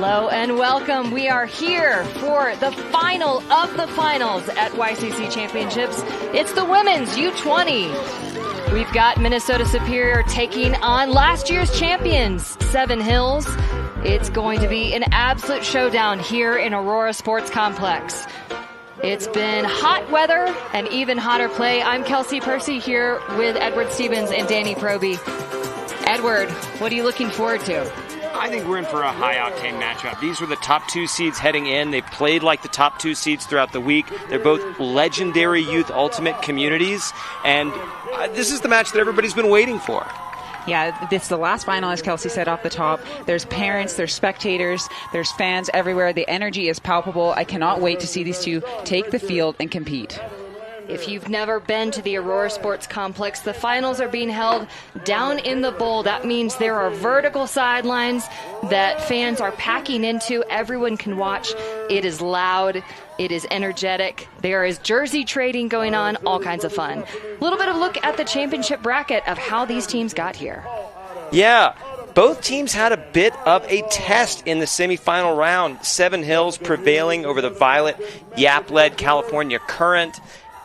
Hello and welcome. We are here for the final of the finals at YCC Championships. It's the women's U-20. We've got Minnesota Superior taking on last year's champions, Seven Hills. It's going to be an absolute showdown here in Aurora Sports Complex. It's been hot weather and even hotter play. I'm Kelsey Percy here with Edward Stevens and Danny Proby. Edward, what are you looking forward to? I think we're in for a high-octane matchup. These were the top two seeds heading in. They played like the top two seeds throughout the week. They're both legendary youth ultimate communities, and this is the match that everybody's been waiting for. Yeah, it's the last final, as Kelsey said off the top. There's parents, there's spectators, there's fans everywhere. The energy is palpable. I cannot wait to see these two take the field and compete. If you've never been to the Aurora Sports Complex, the finals are being held down in the bowl. That means there are vertical sidelines that fans are packing into. Everyone can watch. It is loud. It is energetic. There is jersey trading going on, all kinds of fun. A little bit of a look at the championship bracket of how these teams got here. Yeah. Both teams had a bit of a test in the semifinal round. Seven Hills prevailing over the Violet Yap-led California Current,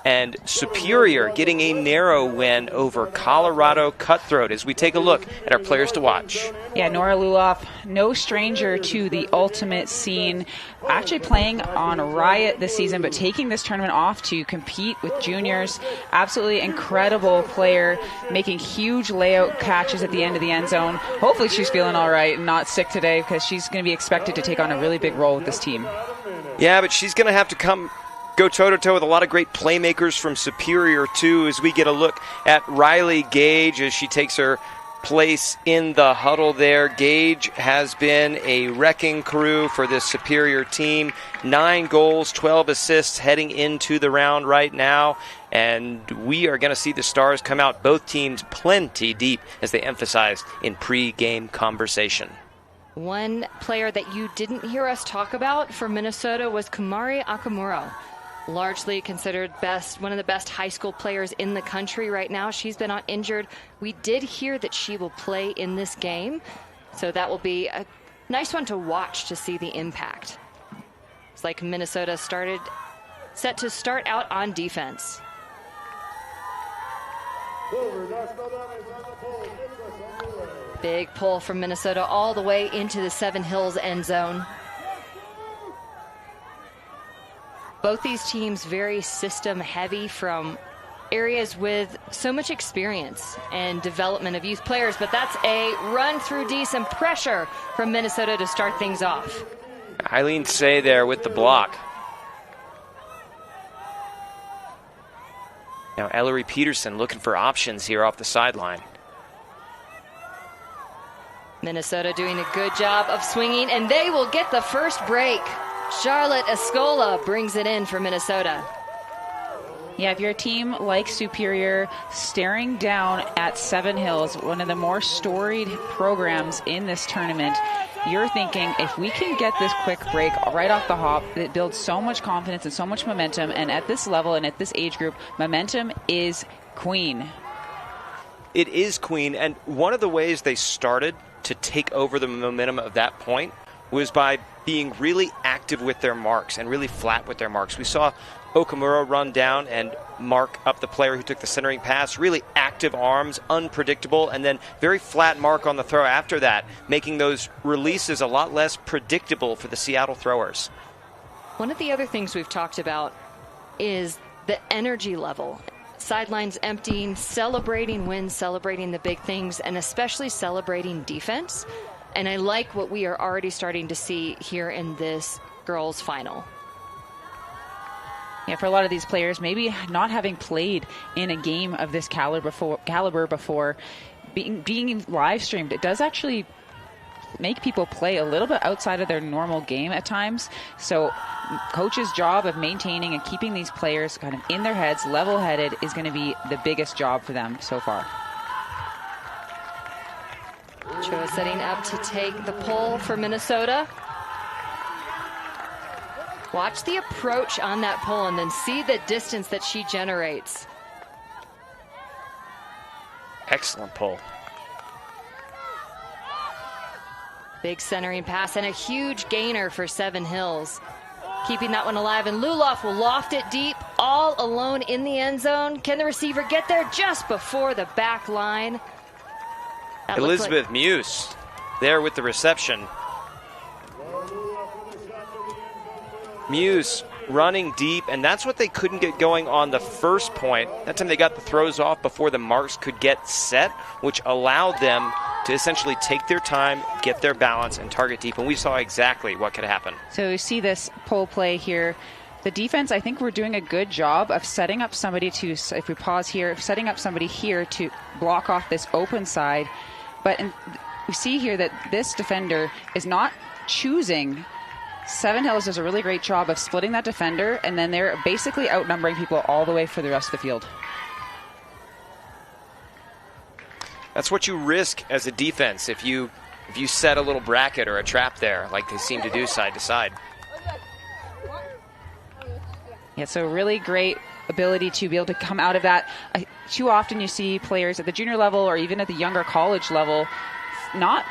and Superior getting a narrow win over Colorado Cutthroat as we take a look at our players to watch. Yeah, Nora Luloff, no stranger to the ultimate scene, actually playing on Riot this season, but taking this tournament off to compete with juniors. Absolutely incredible player, making huge layout catches at the end of the end zone. Hopefully she's feeling all right and not sick today, because she's going to be expected to take on a really big role with this team. Yeah, but she's going to have to go toe-to-toe with a lot of great playmakers from Superior, too, as we get a look at Riley Gage as she takes her place in the huddle there. Gage has been a wrecking crew for this Superior team. 9 goals, 12 assists heading into the round right now. And we are going to see the stars come out, both teams plenty deep, as they emphasized in pre-game conversation. One player that you didn't hear us talk about for Minnesota was Kumari Akamuro. Largely considered one of the best high school players in the country right now. She's been injured. We did hear that she will play in this game, so that will be a nice one to watch to see the impact. It's like Minnesota set to start out on defense. Big pull from Minnesota all the way into the Seven Hills end zone. Both these teams very system heavy from areas with so much experience and development of youth players, but that's a run through D, some pressure from Minnesota to start things off. Eileen Say there with the block. Now Ellery Peterson looking for options here off the sideline. Minnesota doing a good job of swinging, and they will get the first break. Charlotte Escola brings it in for Minnesota. Yeah, if you're a team like Superior, staring down at Seven Hills, one of the more storied programs in this tournament, you're thinking, if we can get this quick break right off the hop, it builds so much confidence and so much momentum. And at this level and at this age group, momentum is queen. It is queen, and one of the ways they started to take over the momentum of that point was by being really active with their marks and really flat with their marks. We saw Okamura run down and mark up the player who took the centering pass. Really active arms, unpredictable, and then very flat mark on the throw after that, making those releases a lot less predictable for the Seattle throwers. One of the other things we've talked about is the energy level. Sidelines emptying, celebrating wins, celebrating the big things, and especially celebrating defense. And I like what we are already starting to see here in this girls' final. Yeah, for a lot of these players, maybe not having played in a game of this caliber before, being live streamed, it does actually make people play a little bit outside of their normal game at times. So coach's job of maintaining and keeping these players kind of in their heads, level-headed, is going to be the biggest job for them so far. Cho setting up to take the pull for Minnesota. Watch the approach on that pull and then see the distance that she generates. Excellent pull. Big centering pass and a huge gainer for Seven Hills. Keeping that one alive, and Luloff will loft it deep, all alone in the end zone. Can the receiver get there just before the back line? Elizabeth Muse there with the reception. Muse running deep, and that's what they couldn't get going on the first point. That time they got the throws off before the marks could get set, which allowed them to essentially take their time, get their balance, and target deep, and we saw exactly what could happen. So you see this pull play here. The defense, I think we're doing a good job of setting up somebody to, if we pause here, setting up somebody here to block off this open side. But we see here that this defender is not choosing. Seven Hills does a really great job of splitting that defender, and then they're basically outnumbering people all the way for the rest of the field. That's what you risk as a defense if you set a little bracket or a trap there, like they seem to do side to side. Yeah, so really great ability to be able to come out of that. Too often you see players at the junior level or even at the younger college level not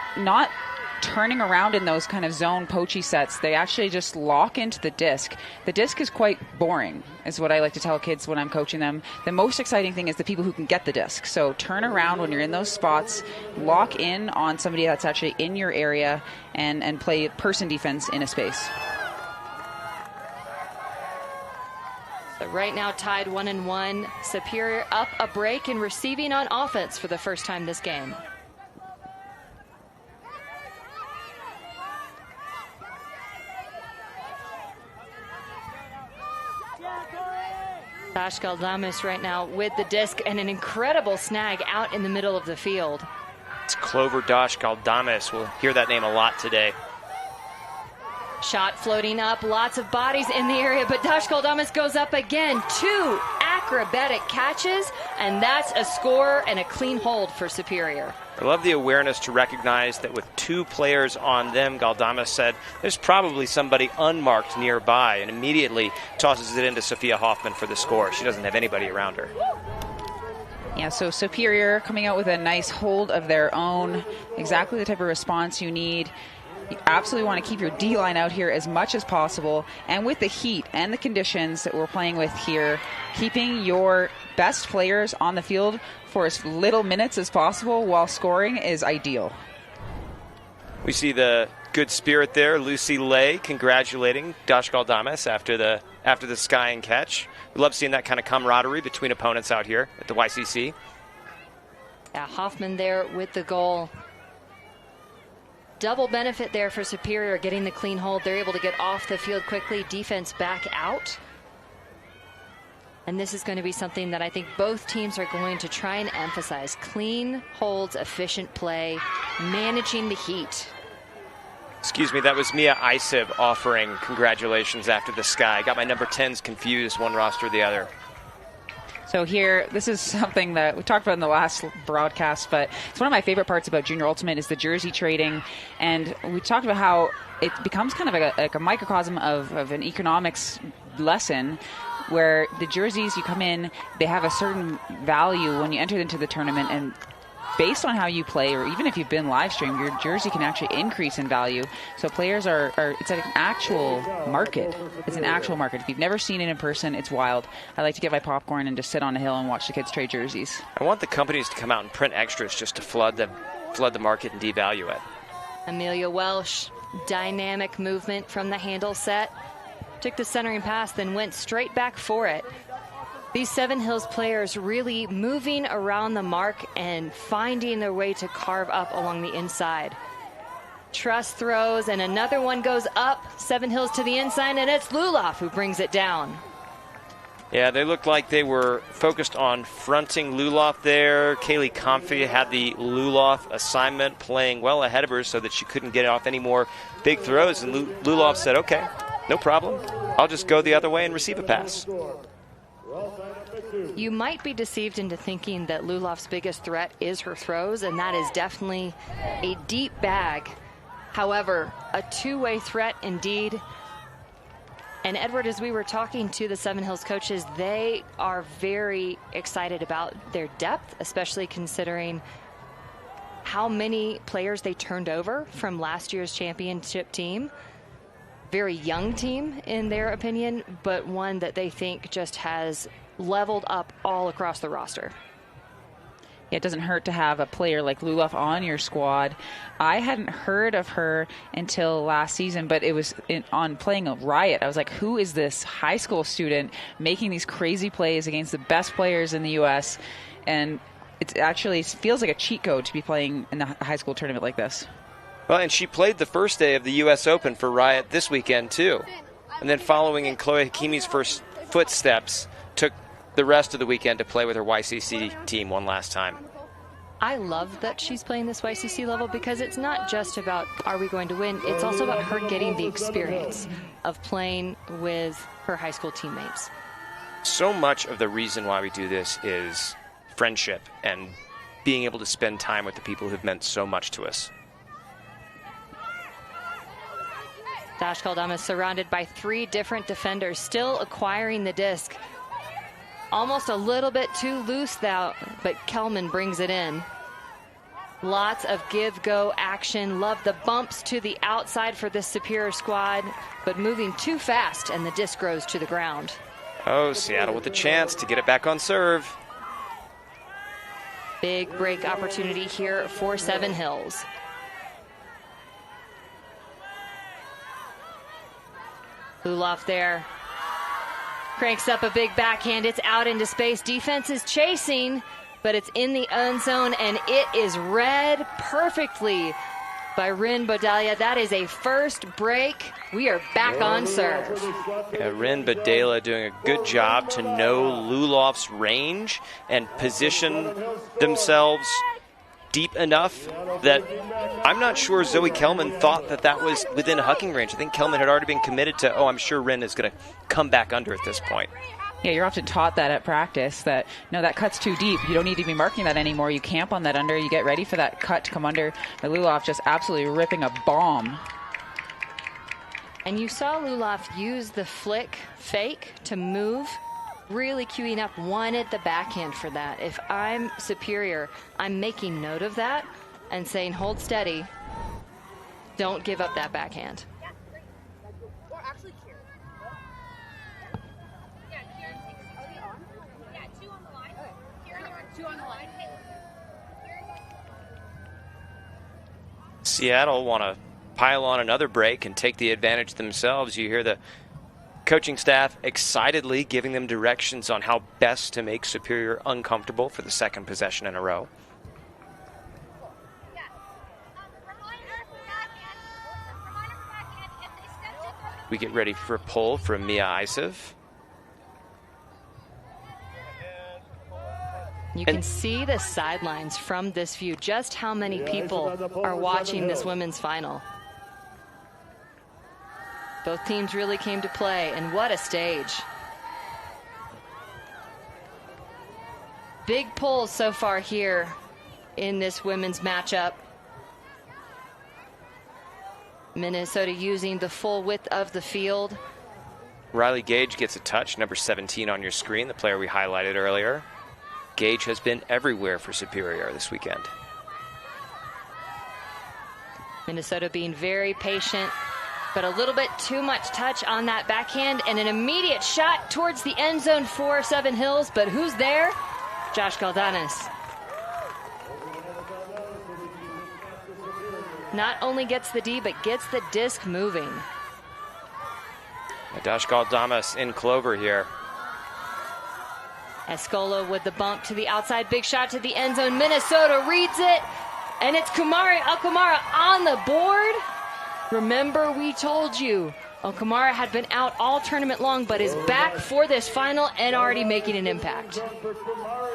turning around in those kind of zone poachy sets. They actually just lock into the disc. The disc is quite boring, is what I like to tell kids when I'm coaching them. The most exciting thing is the people who can get the disc. So turn around when you're in those spots, lock in on somebody that's actually in your area, and play person defense in a space. So right now tied 1-1. Superior up a break and receiving on offense for the first time this game. Dash Galdames right now with the disc and an incredible snag out in the middle of the field. It's Clover Dash Galdames. We'll hear that name a lot today. Shot floating up, lots of bodies in the area, but Dash Galdames goes up again. 2 acrobatic catches, and that's a score and a clean hold for Superior. I love the awareness to recognize that with 2 players on them, Galdames said there's probably somebody unmarked nearby, and immediately tosses it into Sophia Hoffman for the score. She doesn't have anybody around her. Yeah, so Superior coming out with a nice hold of their own, exactly the type of response you need. You absolutely want to keep your D-line out here as much as possible, and with the heat and the conditions that we're playing with here, keeping your best players on the field for as little minutes as possible while scoring is ideal. We see the good spirit there. Lucy Lay congratulating Dash Galdames after the skying catch. We love seeing that kind of camaraderie between opponents out here at the YCC. Yeah, Hoffman there with the goal. Double benefit there for Superior, getting the clean hold. They're able to get off the field quickly, defense back out. And this is going to be something that I think both teams are going to try and emphasize. Clean holds, efficient play, managing the heat. Excuse me, that was Mia Isiv offering congratulations after the sky. Got my number 10s confused, one roster or the other. So here, this is something that we talked about in the last broadcast, but it's one of my favorite parts about Junior Ultimate is the jersey trading. And we talked about how it becomes kind of like a microcosm of an economics lesson, where the jerseys, you come in, they have a certain value when you enter into the tournament, and based on how you play, or even if you've been live streamed, your jersey can actually increase in value. So players are it's an actual market. It's an actual market. If you've never seen it in person, it's wild. I like to get my popcorn and just sit on a hill and watch the kids trade jerseys. I want the companies to come out and print extras just to flood the market and devalue it. Amelia Welsh, dynamic movement from the handle set. Took the centering pass, then went straight back for it. These Seven Hills players really moving around the mark and finding their way to carve up along the inside. Truss throws, and another one goes up. Seven Hills to the inside, and it's Luloff who brings it down. Yeah, they looked like they were focused on fronting Luloff there. Kaylee Comfy had the Luloff assignment, playing well ahead of her so that she couldn't get off any more big throws. And Luloff said, okay, no problem. I'll just go the other way and receive a pass. You might be deceived into thinking that Luloff's biggest threat is her throws, and that is definitely a deep bag. However, a two-way threat indeed. And Edward, as we were talking to the Seven Hills coaches, they are very excited about their depth, especially considering how many players they turned over from last year's championship team. Very young team in their opinion, but one that they think just has leveled up all across the roster. Yeah, it doesn't hurt to have a player like Lulov on your squad. I hadn't heard of her until last season, but it was on playing a Riot. I was like, who is this high school student making these crazy plays against the best players in the U.S.? And it actually feels like a cheat code to be playing in a high school tournament like this. Well, and she played the first day of the U.S. Open for Riot this weekend, too. And then following in Chloe Hakimi's first footsteps, took the rest of the weekend to play with her YCC team one last time. I love that she's playing this YCC level because it's not just about are we going to win, it's also about her getting the experience of playing with her high school teammates. So much of the reason why we do this is friendship and being able to spend time with the people who've meant so much to us. Dash Kaldama surrounded by 3 different defenders, still acquiring the disc. Almost a little bit too loose now, but Kelman brings it in. Lots of give-go action. Love the bumps to the outside for this Superior squad, but moving too fast, and the disc goes to the ground. Oh, Seattle with a chance to get it back on serve. Big break opportunity here for Seven Hills. Lulov there. Cranks up a big backhand. It's out into space. Defense is chasing, but it's in the end zone, and it is read perfectly by Rin Bodalia. That is a first break. We are back on serve. Yeah, Rin Bodalia doing a good job to know Lulov's range and position themselves deep enough that I'm not sure Zoe Kelman thought that that was within hucking range. I think Kelman had already been committed to, I'm sure Rin is going to come back under at this point. Yeah, you're often taught that at practice, that, no, that cut's too deep. You don't need to be marking that anymore. You camp on that under. You get ready for that cut to come under. Lulov just absolutely ripping a bomb. And you saw Lulov use the flick fake to move, really queuing up, wanted the backhand for that. If I'm Superior, I'm making note of that and saying, hold steady. Don't give up that backhand. Seattle want to pile on another break and take the advantage themselves. You hear the coaching staff excitedly giving them directions on how best to make Superior uncomfortable for the second possession in a row. We get ready for a pull from Mia Isev. You can see the sidelines from this view, just how many people are watching this women's final. Both teams really came to play, and what a stage. Big pulls so far here in this women's matchup. Minnesota using the full width of the field. Riley Gage gets a touch, number 17 on your screen, the player we highlighted earlier. Gage has been everywhere for Superior this weekend. Minnesota being very patient, but a little bit too much touch on that backhand, and an immediate shot towards the end zone for Seven Hills, but who's there? Josh Galdanis. Not only gets the D, but gets the disc moving. Josh Galdanis in clover here. Escola with the bump to the outside, big shot to the end zone. Minnesota reads it, and it's Kumari Alkamara on the board. Remember, we told you Alkamara had been out all tournament long, but is back for this final and already making an impact.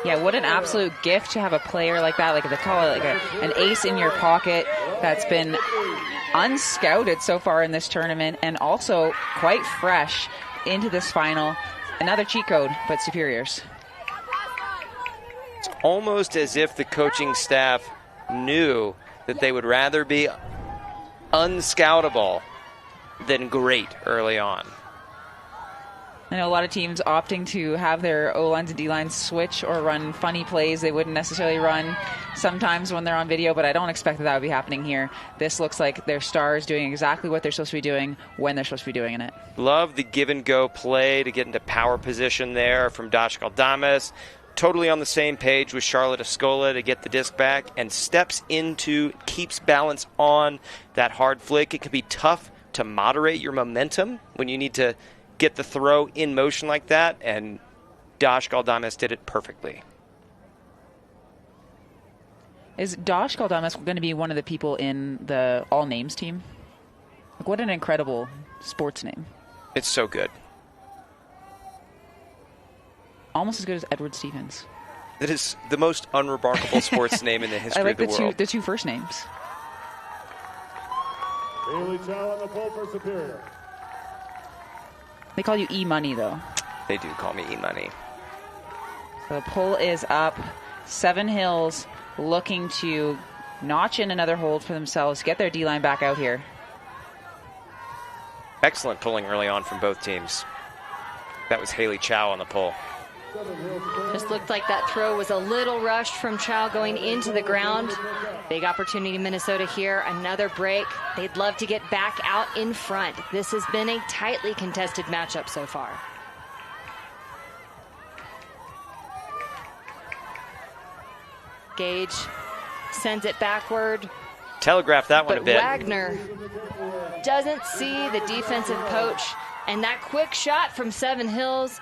Yeah, what an absolute gift to have a player like that, like they call it, like an ace in your pocket that's been unscouted so far in this tournament and also quite fresh into this final. Another cheat code, but Superiors. It's almost as if the coaching staff knew that they would rather be unscoutable than great early on. I know a lot of teams opting to have their O-lines and D-lines switch or run funny plays they wouldn't necessarily run sometimes when they're on video, but I don't expect that would be happening here. This looks like their stars doing exactly what they're supposed to be doing when they're supposed to be doing it. Love the give-and-go play to get into power position there from Dash Galdames. Totally on the same page with Charlotte Escola to get the disc back and steps into, keeps balance on that hard flick. It can be tough to moderate your momentum when you need to get the throw in motion like that, and Dash Galdames did it perfectly. Is Dash Galdames going to be one of the people in the all names team? Like, what an incredible sports name. It's so good. Almost as good as Edward Stevens. It is the most unremarkable sports name in the history of the world. The two first names. Haley Chow on the pole for Superior. They call you E-Money, though. They do call me E-Money. So the pull is up. Seven Hills looking to notch in another hold for themselves, get their D-line back out here. Excellent pulling early on from both teams. That was Haley Chow on the pull. Just looked like that throw was a little rushed from Chow going into the ground. Big opportunity, Minnesota here. Another break. They'd love to get back out in front. This has been a tightly contested matchup so far. Gage sends it backward. Telegraphed that one a bit. Wagner doesn't see the defensive coach. And that quick shot from Seven Hills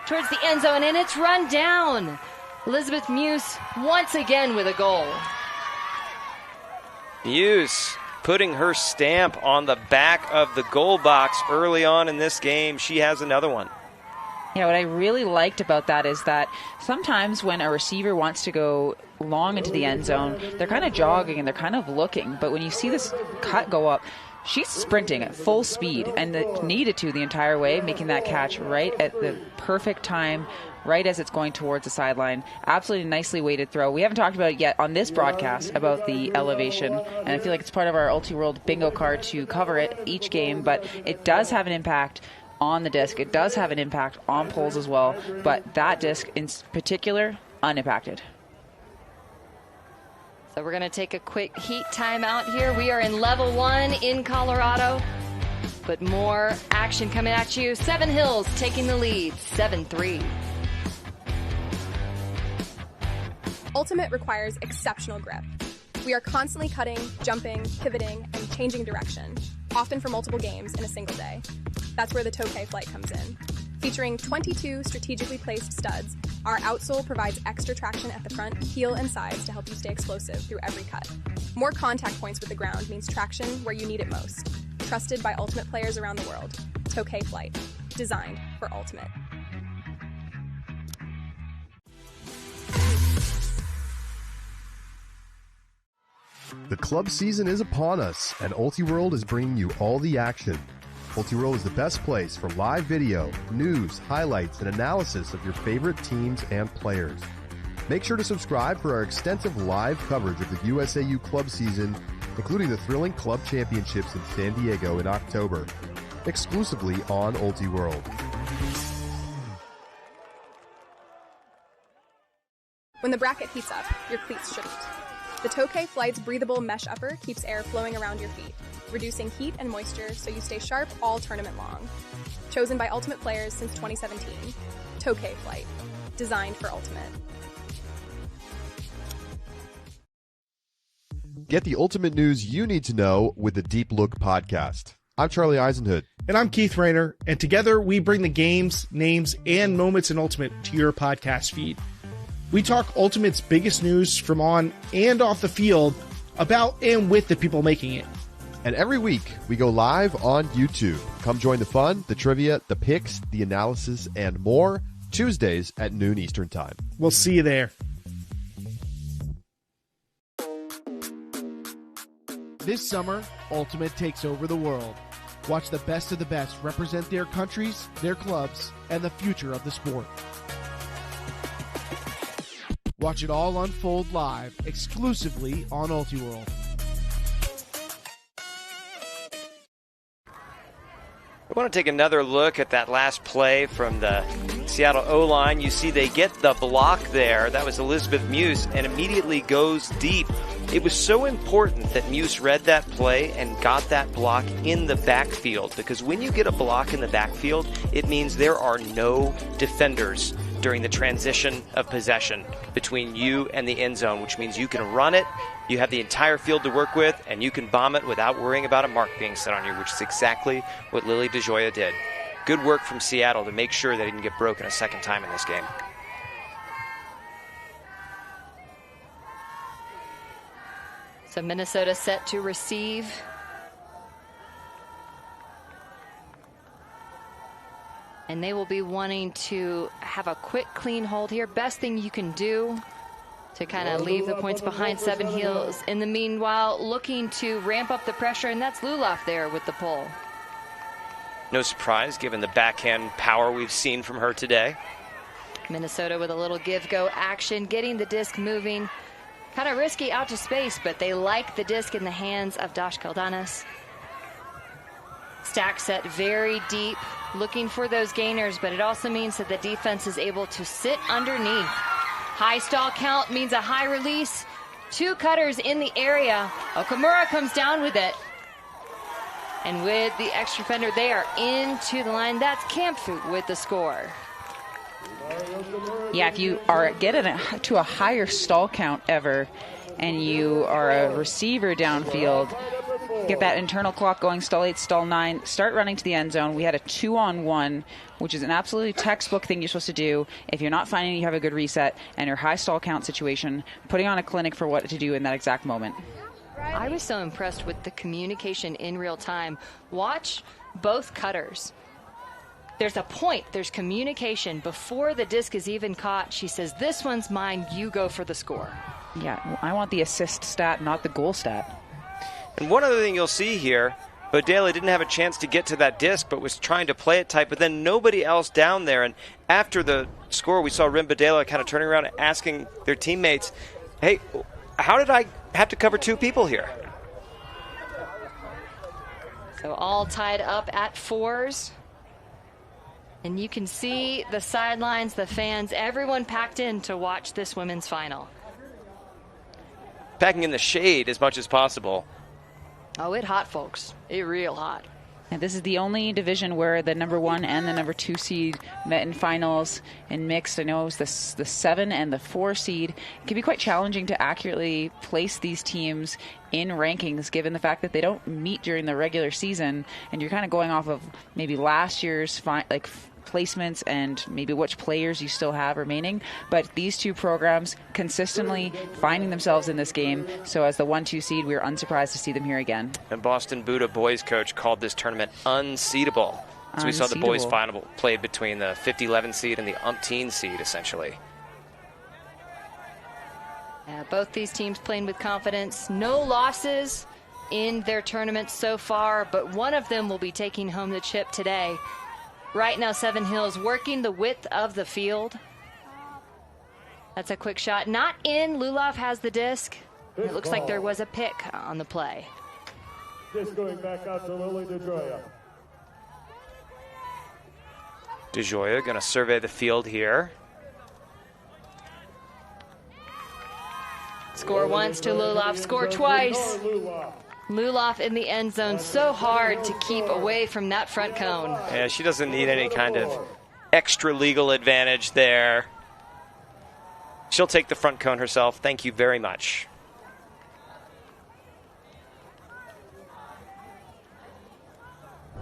towards the end zone, and it's run down. Elizabeth Muse once again with a goal. Muse putting her stamp on the back of the goal box early on in this game. She has another one. Yeah, what I really liked about that is that sometimes when a receiver wants to go long into the end zone, they're kind of jogging and they're kind of looking. But when you see this cut go up, she's sprinting at full speed and needed to the entire way, making that catch right at the perfect time, right as it's going towards the sideline. Absolutely nicely weighted throw. We haven't talked about it yet on this broadcast about the elevation, and I feel like it's part of our Ultiworld bingo card to cover it each game, but it does have an impact on the disc. It does have an impact on poles as well, but that disc in particular, unimpacted. So we're going to take a quick heat timeout here. We are in level 1 in Colorado, but more action coming at you. Seven Hills taking the lead, 7-3. Ultimate requires exceptional grip. We are constantly cutting, jumping, pivoting, and changing direction, often for multiple games in a single day. That's where the Tokay flight comes in. Featuring 22 strategically placed studs, our outsole provides extra traction at the front, heel, and sides to help you stay explosive through every cut. More contact points with the ground means traction where you need it most. Trusted by Ultimate players around the world. Tokay flight. Designed for Ultimate. The club season is upon us, and Ultiworld is bringing you all the action. Ultiworld is the best place for live video, news, highlights, and analysis of your favorite teams and players. Make sure to subscribe for our extensive live coverage of the USAU club season, including the thrilling club championships in San Diego in October, exclusively on Ultiworld. When the bracket heats up, your cleats shouldn't. The Tokay Flight's breathable mesh upper keeps air flowing around your feet, reducing heat and moisture so you stay sharp all tournament long. Chosen by Ultimate players since 2017. Tokay Flight. Designed for Ultimate. Get the ultimate news you need to know with the Deep Look podcast. I'm Charlie Eisenhood. And I'm Keith Rayner, and together we bring the games, names, and moments in Ultimate to your podcast feed. We talk Ultimate's biggest news from on and off the field about and with the people making it. And every week, we go live on YouTube. Come join the fun, the trivia, the picks, the analysis, and more, Tuesdays at noon Eastern Time. We'll see you there. This summer, Ultimate takes over the world. Watch the best of the best represent their countries, their clubs, and the future of the sport. Watch it all unfold live, exclusively on Ultiworld. We want to take another look at that last play from the Seattle O-line. You see they get the block there. That was Elizabeth Muse, and immediately goes deep. It was so important that Muse read that play and got that block in the backfield, because when you get a block in the backfield, it means there are no defenders during the transition of possession between you and the end zone, which means you can run it, you have the entire field to work with, and you can bomb it without worrying about a mark being set on you, which is exactly what Lily DeJoya did. Good work from Seattle to make sure that he didn't get broken a second time in this game. So Minnesota set to receive. And they will be wanting to have a quick, clean hold here. Best thing you can do to kind of leave the points behind Seven Hills. In the meanwhile, looking to ramp up the pressure, and that's Luloff there with the pull. No surprise, given the backhand power we've seen from her today. Minnesota with a little give-go action, getting the disc moving. Kind of risky out to space, but they like the disc in the hands of Dash Caldanas. Stack set very deep, looking for those gainers, but it also means that the defense is able to sit underneath. High stall count means a high release. 2 cutters in the area. Okamura comes down with it. And with the extra fender, they are into the line. That's Kampfu with the score. Yeah, if you are getting to a higher stall count ever, and you are a receiver downfield, get that internal clock going, stall 8, stall 9, start running to the end zone. We had a 2-on-1, which is an absolutely textbook thing you're supposed to do if you're not finding you have a good reset and your high stall count situation, putting on a clinic for what to do in that exact moment. I was so impressed with the communication in real time. Watch both cutters. There's a point, there's communication before the disc is even caught. She says, this one's mine, you go for the score. Yeah, I want the assist stat, not the goal stat. And one other thing you'll see here, Bodela didn't have a chance to get to that disc, but was trying to play it tight, but then nobody else down there. And after the score, we saw Rim Bodela kind of turning around and asking their teammates, hey, how did I have to cover 2 people here? So all tied up at 4s. And you can see the sidelines, the fans, everyone packed in to watch this women's final. Packing in the shade as much as possible. Oh, it hot, folks. It real hot. And this is the only division where the number 1 and the number 2 seed met in finals and mixed. I know it was the 7 and the 4 seed. It can be quite challenging to accurately place these teams in rankings, given the fact that they don't meet during the regular season, and you're kind of going off of maybe last year's placements and maybe which players you still have remaining. But these 2 programs consistently finding themselves in this game. So as the 1-2 seed, we're unsurprised to see them here again. And Boston Buddha boys coach called this tournament unseedable. So we saw the boys final played between the 50-11 seed and the umpteen seed, essentially. Yeah, both these teams playing with confidence. No losses in their tournaments so far, but one of them will be taking home the chip today. Right now, Seven Hills working the width of the field. That's a quick shot. Not in. Luloff has the disc. It looks like there was a pick on the play. Disc going back out to Lily DeJoya. DeJoya going to survey the field here. Score once to Luloff, score twice. Luloff in the end zone, so hard to keep away from that front cone. Yeah, she doesn't need any kind of extra legal advantage there. She'll take the front cone herself. Thank you very much.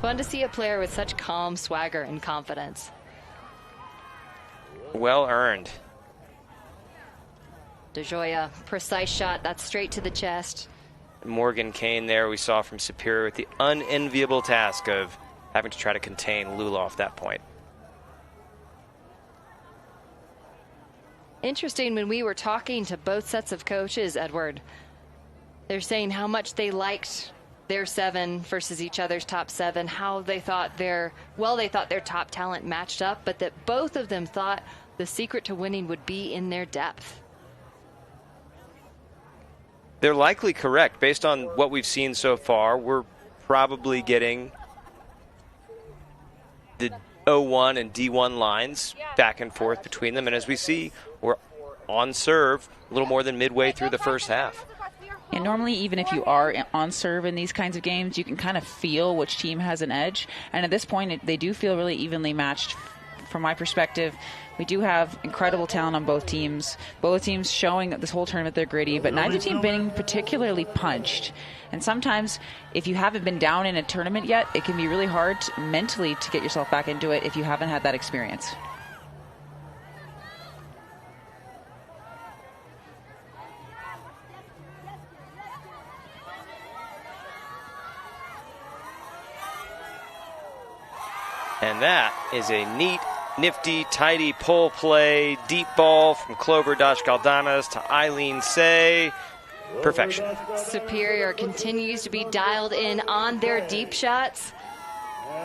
Fun to see a player with such calm swagger and confidence. Well earned. DeJoya, precise shot, that's straight to the chest. Morgan Kane there we saw from Superior with the unenviable task of having to try to contain Luloff at that point. Interesting, when we were talking to both sets of coaches, Edward, they're saying how much they liked their 7 versus each other's top 7, how they thought their top talent matched up, but that both of them thought the secret to winning would be in their depth. They're likely correct. Based on what we've seen so far, we're probably getting the O1 and D1 lines back and forth between them. And as we see, we're on serve a little more than midway through the first half. And normally, even if you are on serve in these kinds of games, you can kind of feel which team has an edge. And at this point, they do feel really evenly matched. From my perspective, we do have incredible talent on both teams. Both teams showing that this whole tournament they're gritty, but neither team being particularly punched. And sometimes, if you haven't been down in a tournament yet, it can be really hard mentally to get yourself back into it if you haven't had that experience. And that is a neat, nifty, tidy pull play. Deep ball from Clover Dashgaldanas to Eileen Say. Perfection. Superior continues to be dialed in on their deep shots.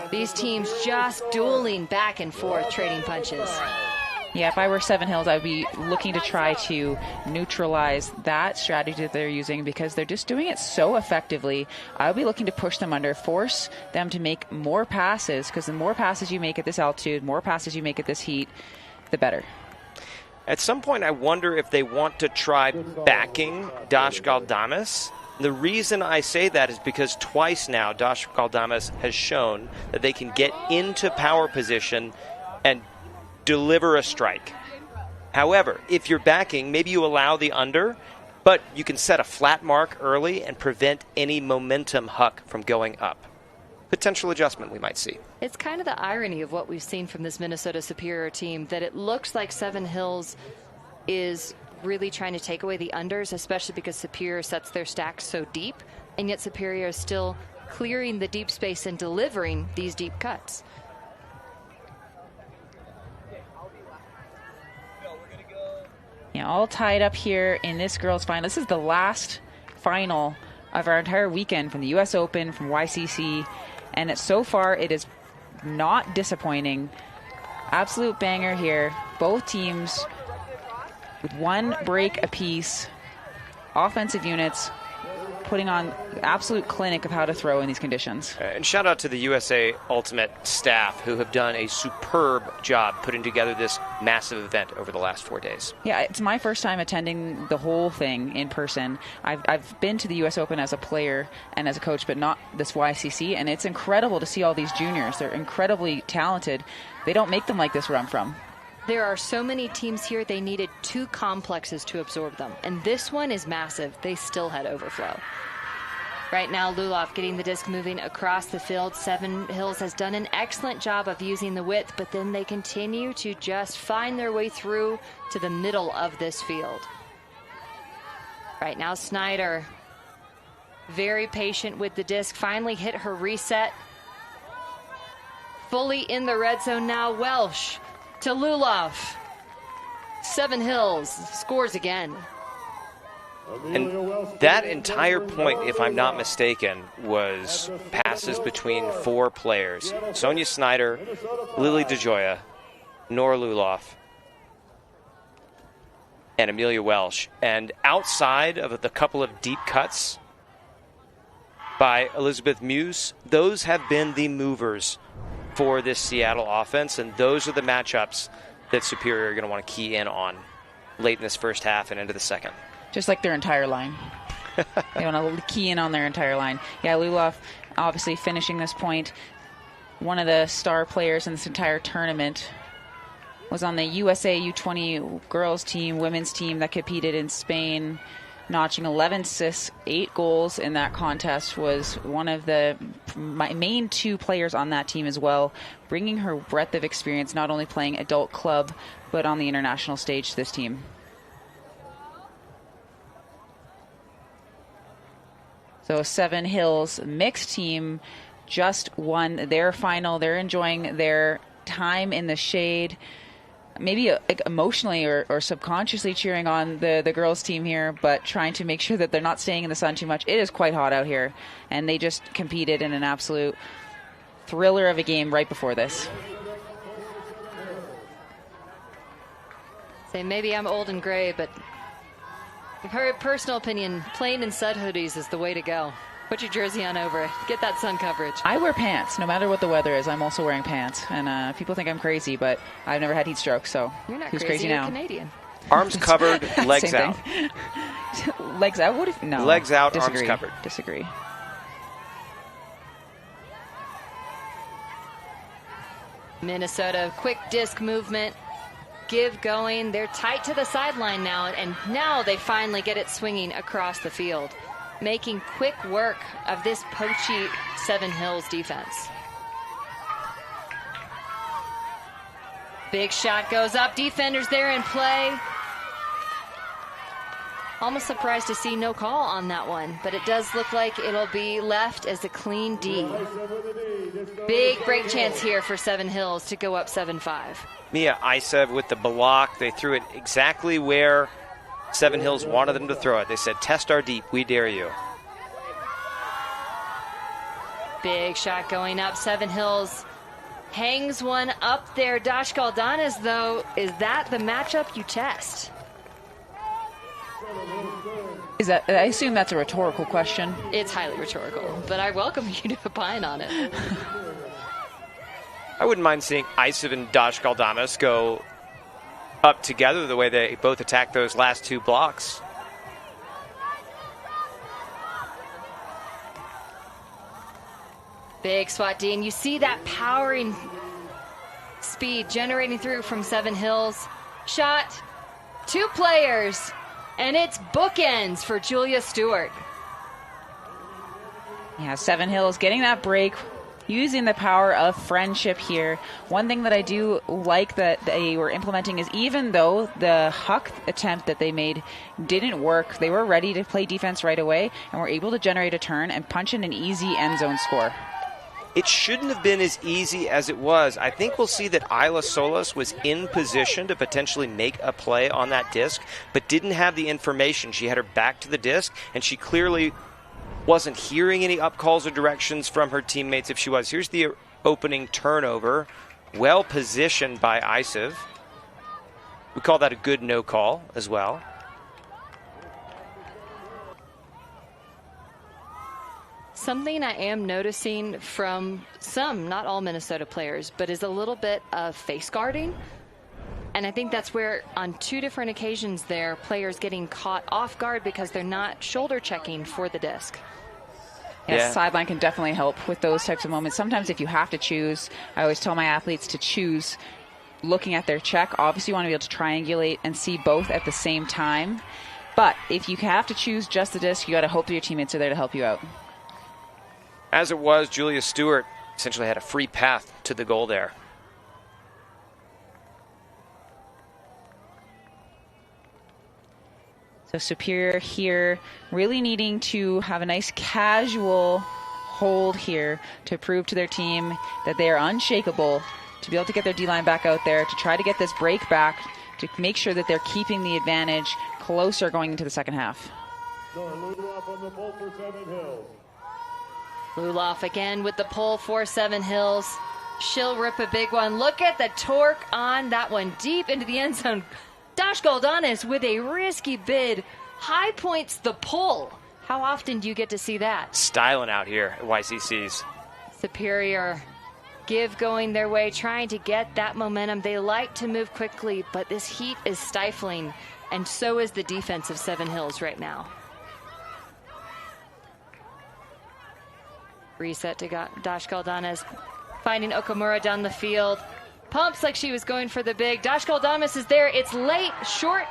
These teams just dueling back and forth, trading punches. Yeah, if I were Seven Hills, I'd be looking to try to neutralize that strategy that they're using because they're just doing it so effectively. I would be looking to push them under, force them to make more passes, because the more passes you make at this altitude, more passes you make at this heat, the better. At some point, I wonder if they want to try backing Dashgaldamas. The reason I say that is because twice now, Dashgaldamas has shown that they can get into power position and deliver a strike. However, if you're backing, maybe you allow the under, but you can set a flat mark early and prevent any momentum huck from going up. Potential adjustment we might see. It's kind of the irony of what we've seen from this Minnesota Superior team, that it looks like Seven Hills is really trying to take away the unders, especially because Superior sets their stacks so deep, and yet Superior is still clearing the deep space and delivering these deep cuts. Yeah, all tied up here in this girls' final. This is the last final of our entire weekend from the U.S. Open, from YCC, and so far it is not disappointing. Absolute banger here. Both teams with one break apiece, offensive units, putting on absolute clinic of how to throw in these conditions. And shout out to the USA Ultimate staff who have done a superb job putting together this massive event over the last 4 days. Yeah, it's my first time attending the whole thing in person. I've been to the US Open as a player and as a coach, but not this YCC, and it's incredible to see all these juniors. They're incredibly talented. They don't make them like this where I'm from. There are so many teams here, they needed 2 complexes to absorb them. And this one is massive. They still had overflow. Right now, Luloff getting the disc moving across the field. Seven Hills has done an excellent job of using the width, but then they continue to just find their way through to the middle of this field. Right now, Snyder, very patient with the disc, finally hit her reset. Fully in the red zone now, Welsh to Luloff. Seven Hills scores again. And that entire point, if I'm not mistaken, was passes between 4 players. Sonia Snyder, Lily DeJoya, Nora Luloff, and Amelia Welsh. And outside of the couple of deep cuts by Elizabeth Muse, those have been the movers for this Seattle offense, and those are the matchups that Superior are going to want to key in on late in this first half and into the second. Just like their entire line. They want to key in on their entire line. Yeah, Luloff obviously finishing this point. One of the star players in this entire tournament. Was on the USA U-20 girls team, women's team that competed in Spain, notching 11 assists, 8 goals in that contest. Was one of the main 2 players on that team as well, bringing her breadth of experience, not only playing adult club, but on the international stage to this team. So Seven Hills mixed team just won their final. They're enjoying their time in the shade. Maybe emotionally or subconsciously cheering on the girls team here, but trying to make sure that they're not staying in the sun too much. It is quite hot out here, and they just competed in an absolute thriller of a game right before this. Say maybe I'm old and gray, but her personal opinion, playing in Sud hoodies is the way to go. Put your jersey on over it. Get that sun coverage. I wear pants. No matter what the weather is, I'm also wearing pants. And people think I'm crazy, but I've never had heat stroke, so You're not who's crazy, now? you're Canadian. Arms covered, legs Same out. thing. Legs out? What if no? Legs out, Disagree. arms covered. Disagree. Minnesota, quick disc movement. Give going. They're tight to the sideline now, and now they finally get it swinging across the field, making quick work of this poachy Seven Hills defense. Big shot goes up. Defenders there in play. Almost surprised to see no call on that one, but it does look like it'll be left as a clean D. Big break chance here for Seven Hills to go up 7-5. Mia Isev with the block. They threw it exactly where Seven Hills wanted them to throw it. They said, test our deep, we dare you. Big shot going up. Seven Hills hangs one up there. Dash Galdanas, though, is that the matchup you test? Is that? I assume that's a rhetorical question. It's highly rhetorical, but I welcome you to opine on it. I wouldn't mind seeing Isev and Dash Galdanas go up together the way they both attacked those last two blocks. Big swat, Dean. You see that powering speed generating through from Seven Hills. Shot, two players, and it's bookends for Julia Stewart. Yeah, Seven Hills getting that break, using the power of friendship here. One thing that I do like that they were implementing is even though the huck attempt that they made didn't work, they were ready to play defense right away and were able to generate a turn and punch in an easy end zone score. It shouldn't have been as easy as it was. I think we'll see that Isla Solis was in position to potentially make a play on that disc, but didn't have the information. She had her back to the disc, and she clearly wasn't hearing any up calls or directions from her teammates if she was. Here's the opening turnover. Well positioned by Isev. We call that a good no call as well. Something I am noticing from some, not all Minnesota players, but is a little bit of face guarding. And I think that's where on two different occasions there, players getting caught off guard because they're not shoulder checking for the disc. Yes, Yeah. sideline can definitely help with those types of moments. Sometimes if you have to choose, I always tell my athletes to choose looking at their check. Obviously you want to be able to triangulate and see both at the same time. But if you have to choose just the disc, you got to hope that your teammates are there to help you out. As it was, Julia Stewart essentially had a free path to the goal there. So Superior here really needing to have a nice casual hold here to prove to their team that they are unshakable, to be able to get their D-line back out there, to try to get this break back, to make sure that they're keeping the advantage closer going into the second half. Luloff again with the pull for Seven Hills. She'll rip a big one. Look at the torque on that one deep into the end zone. Dash Galdanas with a risky bid. High points the pull. How often do you get to see that? Styling out here at YCC's. Superior give going their way, trying to get that momentum. They like to move quickly, but this heat is stifling, and so is the defense of Seven Hills right now. Reset to Dash Galdanas, finding Okamura down the field. Pumps like she was going for the big. Dash Galdanas is there. It's late, short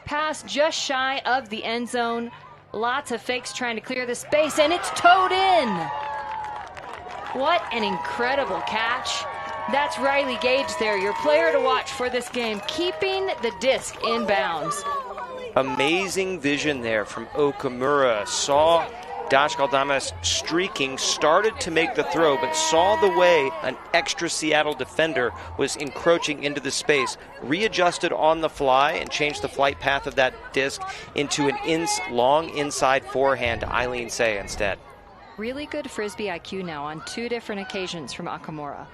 pass just shy of the end zone. Lots of fakes trying to clear the space, and it's towed in. What an incredible catch. That's Riley Gage there, your player to watch for this game, keeping the disc in bounds. Amazing vision there from Okamura. Saw Dash Galdanas streaking, started to make the throw, but saw the way an extra Seattle defender was encroaching into the space, readjusted on the fly, and changed the flight path of that disc into an long inside forehand to Eileen Say instead. Really good Frisbee IQ now on two different occasions from Okamura.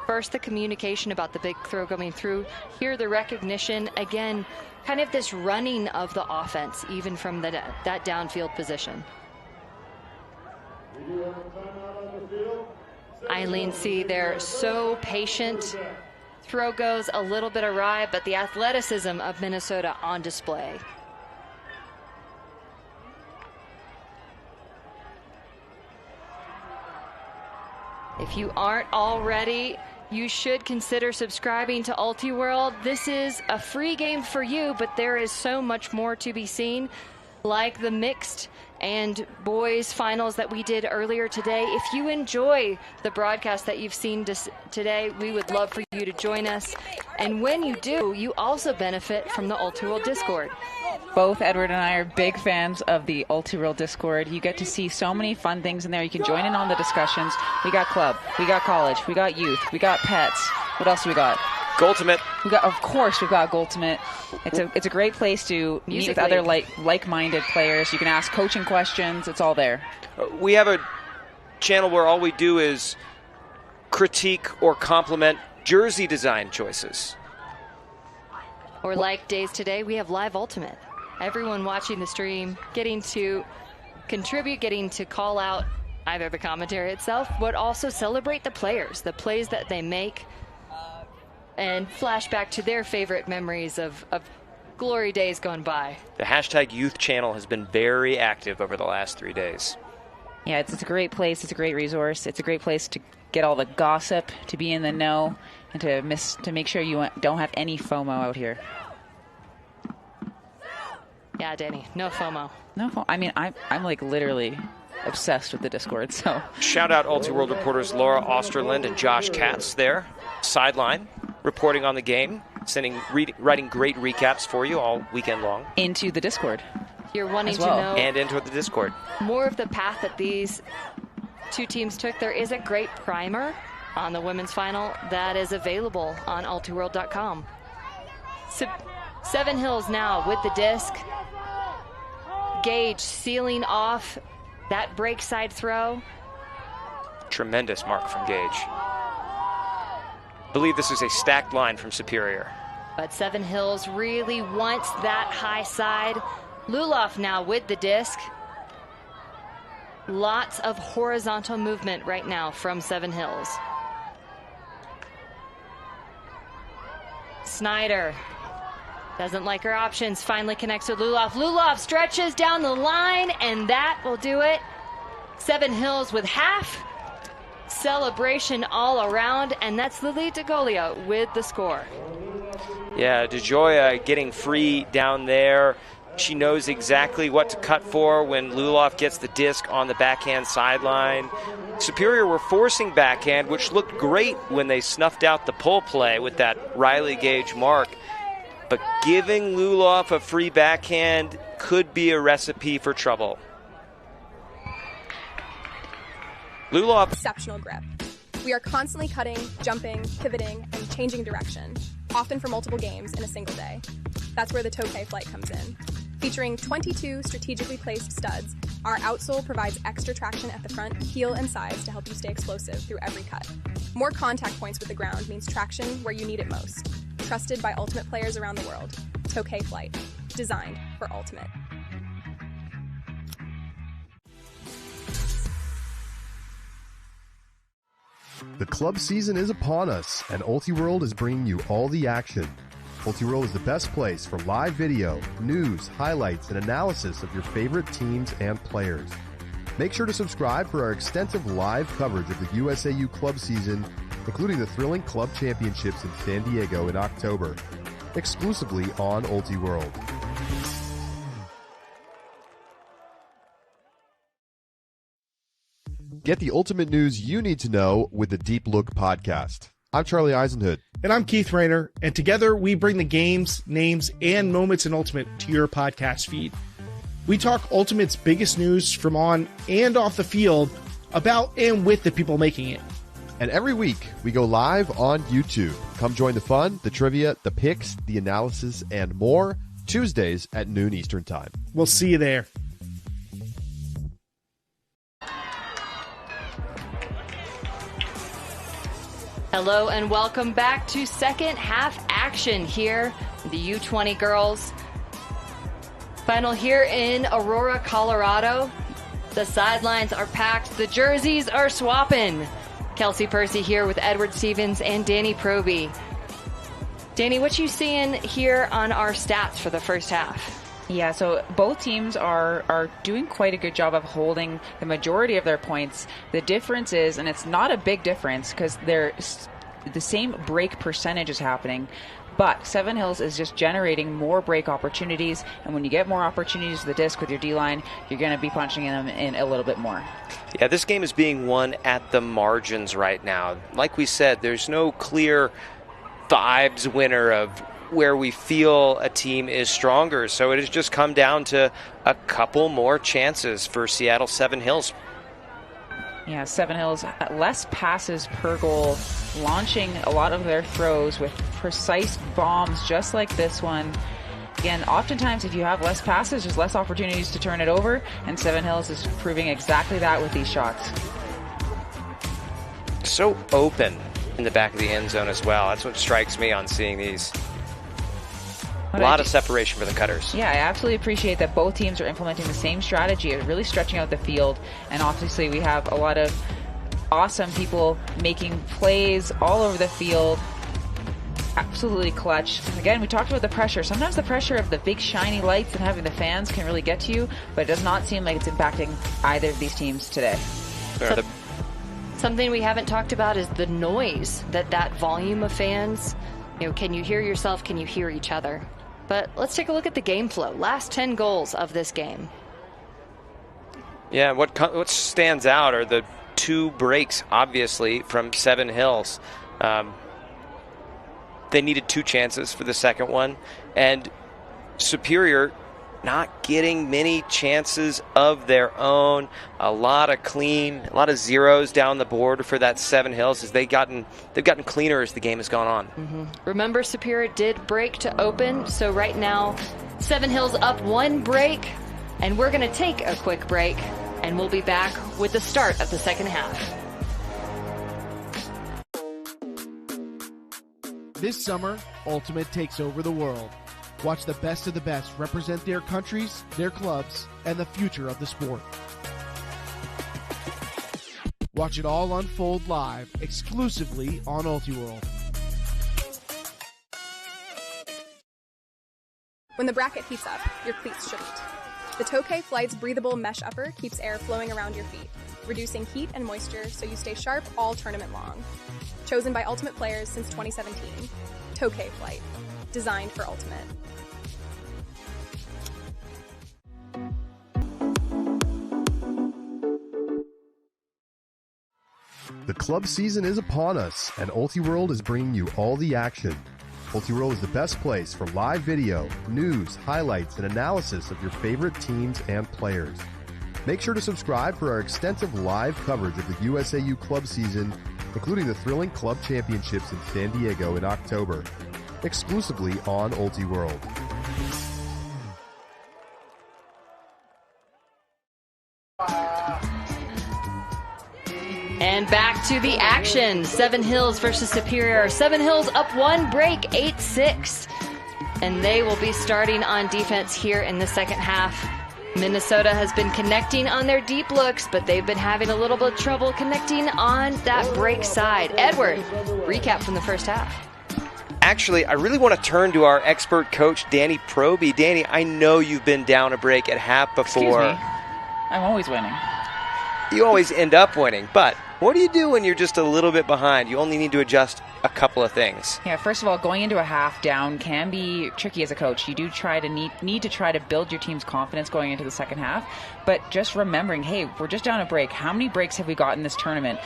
First, the communication about the big throw coming through. Here, the recognition. Again, kind of this running of the offense, even from that downfield position. Eileen C, they're so patient. Throw goes a little bit awry, but the athleticism of Minnesota on display. If you aren't already, you should consider subscribing to Ultiworld. This is a free game for you, but there is so much more to be seen, like the mixed and boys finals that we did earlier today. If you enjoy the broadcast that you've seen today, we would love for you to join us. And when you do, you also benefit from the Ultiworld Discord. Both Edward and I are big fans of the Ultiworld Discord. You get to see so many fun things in there. You can join in on the discussions. We got club, we got college, we got youth, we got pets. What else do we got? Goaltimate. Of course, we've got Goaltimate. It's a great place to meet with other like-minded players. You can ask coaching questions. It's all there. We have a channel where all we do is critique or compliment jersey design choices. Or like days today, we have Live Ultimate. Everyone watching the stream getting to contribute, getting to call out either the commentary itself, but also celebrate the players, the plays that they make, and flash back to their favorite memories of glory days gone by. The hashtag youth channel has been very active over the last 3 days. Yeah, it's a great place. It's a great resource. It's a great place to get all the gossip, to be in the know, and to make sure you don't have any FOMO out here. Yeah, Danny, no FOMO. No FOMO. I mean, I'm like literally obsessed with the Discord. So shout out Ultiworld reporters Laura Osterland and Josh Katz there, sideline, reporting on the game, writing great recaps for you all weekend long. Into the Discord. You're wanting to know. And into the Discord. More of the path that these two teams took. There is a great primer on the women's final that is available on ultiworld.com. Seven Hills now with the disc. Gage sealing off that break side throw. Tremendous mark from Gage. Believe this is a stacked line from Superior. But Seven Hills really wants that high side. Luloff now with the disc. Lots of horizontal movement right now from Seven Hills. Snyder doesn't like her options, finally connects with Luloff. Luloff stretches down the line, and that will do it. Seven Hills with half. Celebration all around, and that's Lily DeGolia with the score. Yeah, DeGioia getting free down there. She knows exactly what to cut for when Luloff gets the disc on the backhand sideline. Superior were forcing backhand, which looked great when they snuffed out the pull play with that Riley Gage mark. But giving Luloff a free backhand could be a recipe for trouble. Luloff. Exceptional grip. We are constantly cutting, jumping, pivoting, and changing direction, often for multiple games in a single day. That's where the Tokay flight comes in. Featuring 22 strategically placed studs, our outsole provides extra traction at the front, heel, and sides to help you stay explosive through every cut. More contact points with the ground means traction where you need it most. Trusted by ultimate players around the world. Tokay flight. Designed for ultimate. The club season is upon us, and Ultiworld is bringing you all the action. Ultiworld is the best place for live video, news, highlights, and analysis of your favorite teams and players. Make sure to subscribe for our extensive live coverage of the USAU club season, including the thrilling club championships in San Diego in October, exclusively on Ultiworld. Get the ultimate news you need to know with the Deep Look podcast. I'm Charlie Eisenhood. And I'm Keith Rayner. And together we bring the games, names, and moments in Ultimate to your podcast feed. We talk Ultimate's biggest news from on and off the field about and with the people making it. And every week we go live on YouTube. Come join the fun, the trivia, the picks, the analysis, and more Tuesdays at noon Eastern Time. We'll see you there. Hello and welcome back to second half action here. The U-20 girls final here in Aurora, Colorado. The sidelines are packed. The jerseys are swapping. Kelsey Percy here with Edward Stevens and Danny Proby. Danny, what you seeing here on our stats for the first half? Yeah, so both teams are doing quite a good job of holding the majority of their points. The difference is, and it's not a big difference because the same break percentage is happening, but Seven Hills is just generating more break opportunities, and when you get more opportunities to the disc with your D-line, you're going to be punching them in a little bit more. Yeah, this game is being won at the margins right now. Like we said, there's no clear vibes winner of where we feel a team is stronger. So it has just come down to a couple more chances for Seattle Seven Hills. Yeah, Seven Hills, less passes per goal, launching a lot of their throws with precise bombs just like this one. Again, oftentimes if you have less passes, there's less opportunities to turn it over, and Seven Hills is proving exactly that with these shots. So open in the back of the end zone as well. That's what strikes me on seeing these. A lot of separation for the Cutters. Yeah, I absolutely appreciate that both teams are implementing the same strategy of really stretching out the field. And obviously we have a lot of awesome people making plays all over the field. Absolutely clutch. And again, we talked about the pressure. Sometimes the pressure of the big shiny lights and having the fans can really get to you, but it does not seem like it's impacting either of these teams today. Something we haven't talked about is the noise that volume of fans. You know, can you hear yourself? Can you hear each other? But let's take a look at the game flow. Last 10 goals of this game. Yeah, what stands out are the 2 breaks, obviously, from Seven Hills. They needed 2 chances for the second one. And Superior not getting many chances of their own. A lot of zeros down the board for that Seven Hills as they've gotten cleaner as the game has gone on. Remember, Superior did break to open, so right now Seven Hills up 1 break, and we're going to take a quick break, and we'll be back with the start of the second half. This summer, Ultimate takes over the world. Watch the best of the best represent their countries, their clubs, and the future of the sport. Watch it all unfold live, exclusively on Ultiworld. When the bracket heats up, your cleats shouldn't. The Tokay Flight's breathable mesh upper keeps air flowing around your feet, reducing heat and moisture so you stay sharp all tournament long. Chosen by Ultimate players since 2017, Tokay Flight, designed for Ultimate. The club season is upon us, and Ultiworld is bringing you all the action. Ultiworld is the best place for live video, news, highlights, and analysis of your favorite teams and players. Make sure to subscribe for our extensive live coverage of the USAU club season, including the thrilling club championships in San Diego in October, exclusively on Ultiworld. And back to the action. Seven Hills versus Superior. Seven Hills up 1 break, 8-6. And they will be starting on defense here in the second half. Minnesota has been connecting on their deep looks, but they've been having a little bit of trouble connecting on that break side. Edward, recap from the first half. Actually, I really want to turn to our expert coach, Danny Proby. Danny, I know you've been down a break at half before. Excuse me. I'm always winning. You always end up winning, but what do you do when you're just a little bit behind? You only need to adjust a couple of things. Yeah, first of all, going into a half down can be tricky as a coach. You do try to need to try to build your team's confidence going into the second half, but just remembering, hey, we're just down a break. How many breaks have we got in this tournament?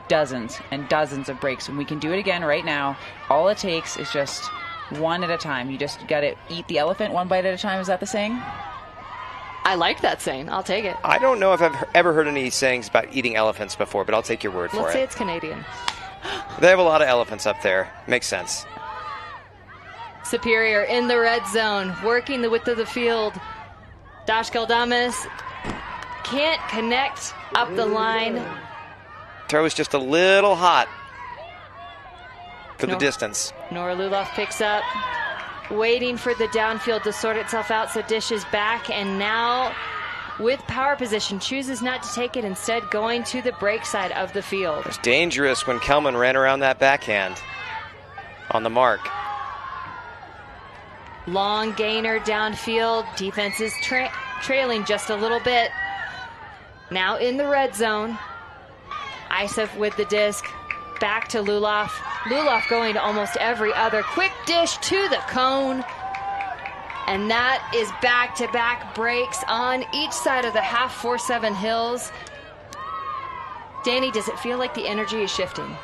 Dozens and dozens of breaks, and we can do it again right now. All it takes is just one at a time. You just got to eat the elephant one bite at a time. Is that the saying? I like that saying. I'll take it. I don't know if I've ever heard any sayings about eating elephants before, but I'll take your word for it. Let's say it's Canadian. They have a lot of elephants up there. Makes sense. Superior in the red zone, working the width of the field. Dash Galdames can't connect up the line. Throw is just a little hot for the distance. Nora Luloff picks up, waiting for the downfield to sort itself out, so dishes back, and now with power position, chooses not to take it, instead going to the break side of the field. It was dangerous when Kelman ran around that backhand on the mark. Long gainer downfield. Defense is trailing just a little bit. Now in the red zone. Isef with the disc. Back to Luloff. Luloff going to almost every other. Quick dish to the cone. And that is back-to-back breaks on each side of the half for Seven Hills. Danny, does it feel like the energy is shifting?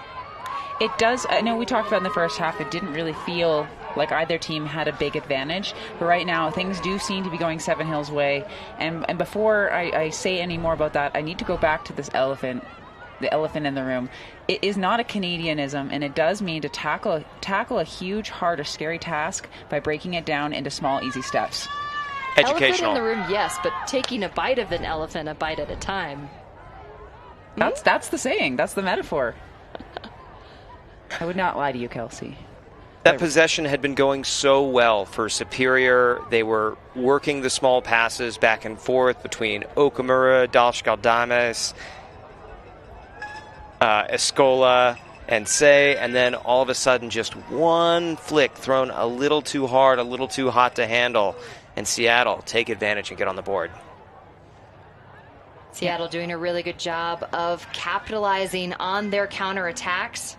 It does. I know we talked about in the first half, it didn't really feel like either team had a big advantage. But right now, things do seem to be going Seven Hills' way. And before I say any more about that, I need to go back to this elephant, the elephant in the room. It is not a Canadianism, and it does mean to tackle a huge, hard, or scary task by breaking it down into small, easy steps. Educational. Elephant in the room, yes, but taking a bite of an elephant a bite at a time. That's the saying. That's the metaphor. I would not lie to you, Kelsey. That possession had been going so well for Superior. They were working the small passes back and forth between Okamura, Dalshkaldames, Escola, and Say, and then all of a sudden just one flick thrown a little too hard, a little too hot to handle, and Seattle take advantage and get on the board. Seattle doing a really good job of capitalizing on their counterattacks.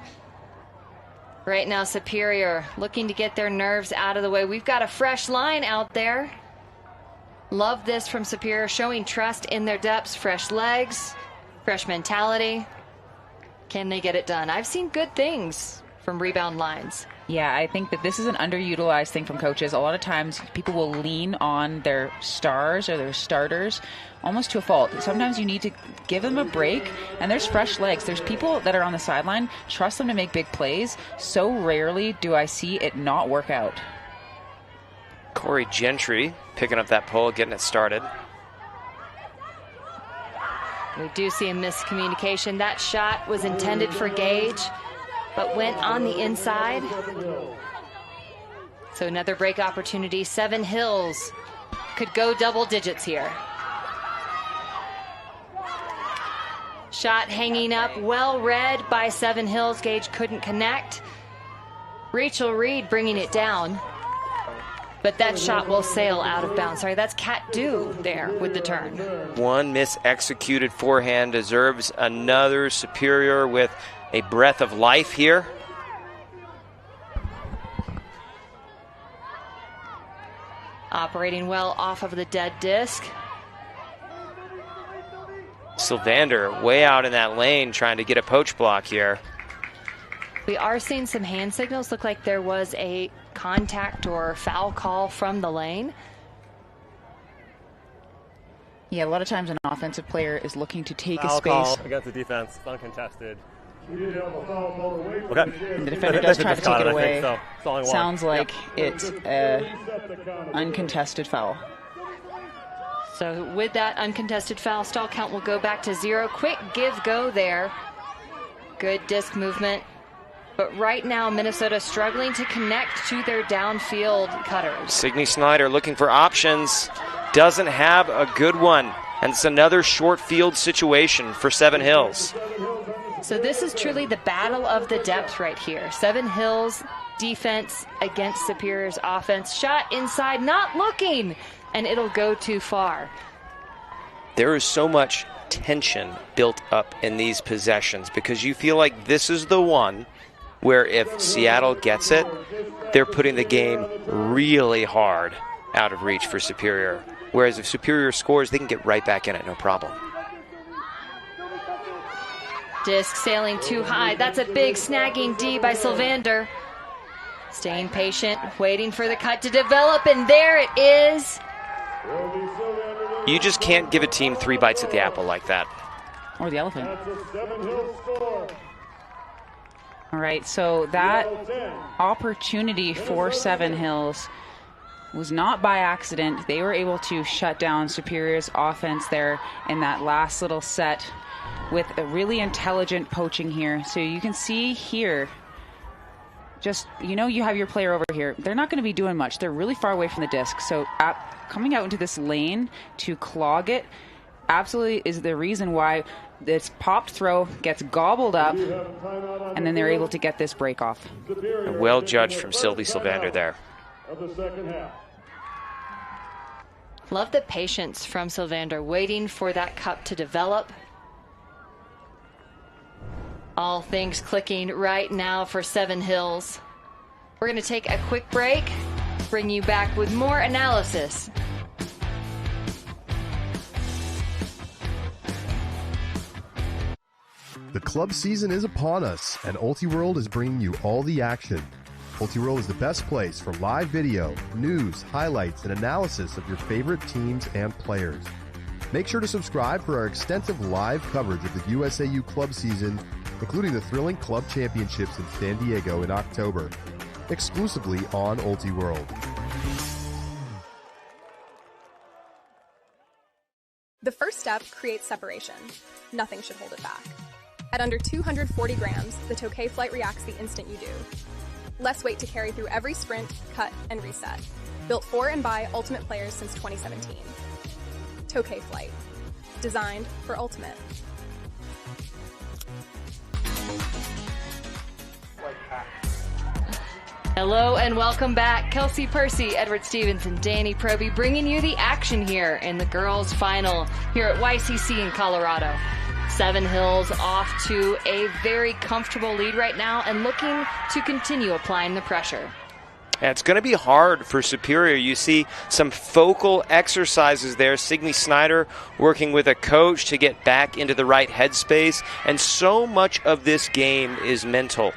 Right now, Superior looking to get their nerves out of the way. We've got a fresh line out there. Love this from Superior, showing trust in their depths, fresh legs, fresh mentality. Can they get it done? I've seen good things from rebound lines. Yeah, I think that this is an underutilized thing from coaches. A lot of times people will lean on their stars or their starters almost to a fault. Sometimes you need to give them a break, and there's fresh legs. There's people that are on the sideline. Trust them to make big plays. So rarely do I see it not work out. Corey Gentry picking up that pole, getting it started. We do see a miscommunication. That shot was intended for Gage, but went on the inside. So another break opportunity. Seven Hills could go double digits here. Shot hanging up, well read by Seven Hills. Gage couldn't connect. Rachel Reed bringing it down. But that shot will sail out of bounds. Sorry, that's Kat Dew there with the turn. One mis-executed forehand deserves another. Superior with a breath of life here. Operating well off of the dead disc. Sylvander way out in that lane trying to get a poach block here. We are seeing some hand signals. Look like there was a contact or foul call from the lane. Yeah, a lot of times an offensive player is looking to take foul a space. Call against the defense, it's uncontested. Okay. And the defender does try to take it away. So. Sounds like it's an uncontested foul. So with that uncontested foul, stall count will go back to 0. Quick give-go there. Good disc movement. But right now, Minnesota struggling to connect to their downfield cutters. Signe Snyder looking for options. Doesn't have a good one. And it's another short field situation for Seven Hills. So this is truly the battle of the depth right here. Seven Hills defense against Superior's offense. Shot inside, not looking, and it'll go too far. There is so much tension built up in these possessions because you feel like this is the one where if Seattle gets it, they're putting the game really hard out of reach for Superior. Whereas if Superior scores, they can get right back in it, no problem. Disc sailing too high. That's a big snagging D by Sylvander. Staying patient, waiting for the cut to develop, and there it is. You just can't give a team 3 bites at the apple like that. Or the elephant. All right, so that opportunity for Seven Hills was not by accident. They were able to shut down Superior's offense there in that last little set with a really intelligent poaching here. So you can see here, just, you have your player over here. They're not going to be doing much. They're really far away from the disc. So coming out into this lane to clog it absolutely is the reason why this popped throw gets gobbled up, and then they're able to get this break off. Well judged from Sylvie Sylvander there. Love the patience from Sylvander, waiting for that cup to develop. All things clicking right now for Seven Hills. We're going to take a quick break, bring you back with more analysis. The club season is upon us, and Ultiworld is bringing you all the action. Ultiworld is the best place for live video, news, highlights, and analysis of your favorite teams and players. Make sure to subscribe for our extensive live coverage of the USAU club season, including the thrilling club championships in San Diego in October, exclusively on Ultiworld. The first step creates separation. Nothing should hold it back. At under 240 grams, the Tokay Flight reacts the instant you do. Less weight to carry through every sprint, cut, and reset. Built for and by Ultimate players since 2017. Tokay Flight. Designed for Ultimate. Hello and welcome back. Kelsey Percy, Edward Stevens, and Danny Proby bringing you the action here in the girls' final here at YCC in Colorado. Seven Hills off to a very comfortable lead right now and looking to continue applying the pressure. Yeah, it's going to be hard for Superior. You see some focal exercises there. Signe Snyder working with a coach to get back into the right headspace. And so much of this game is mental.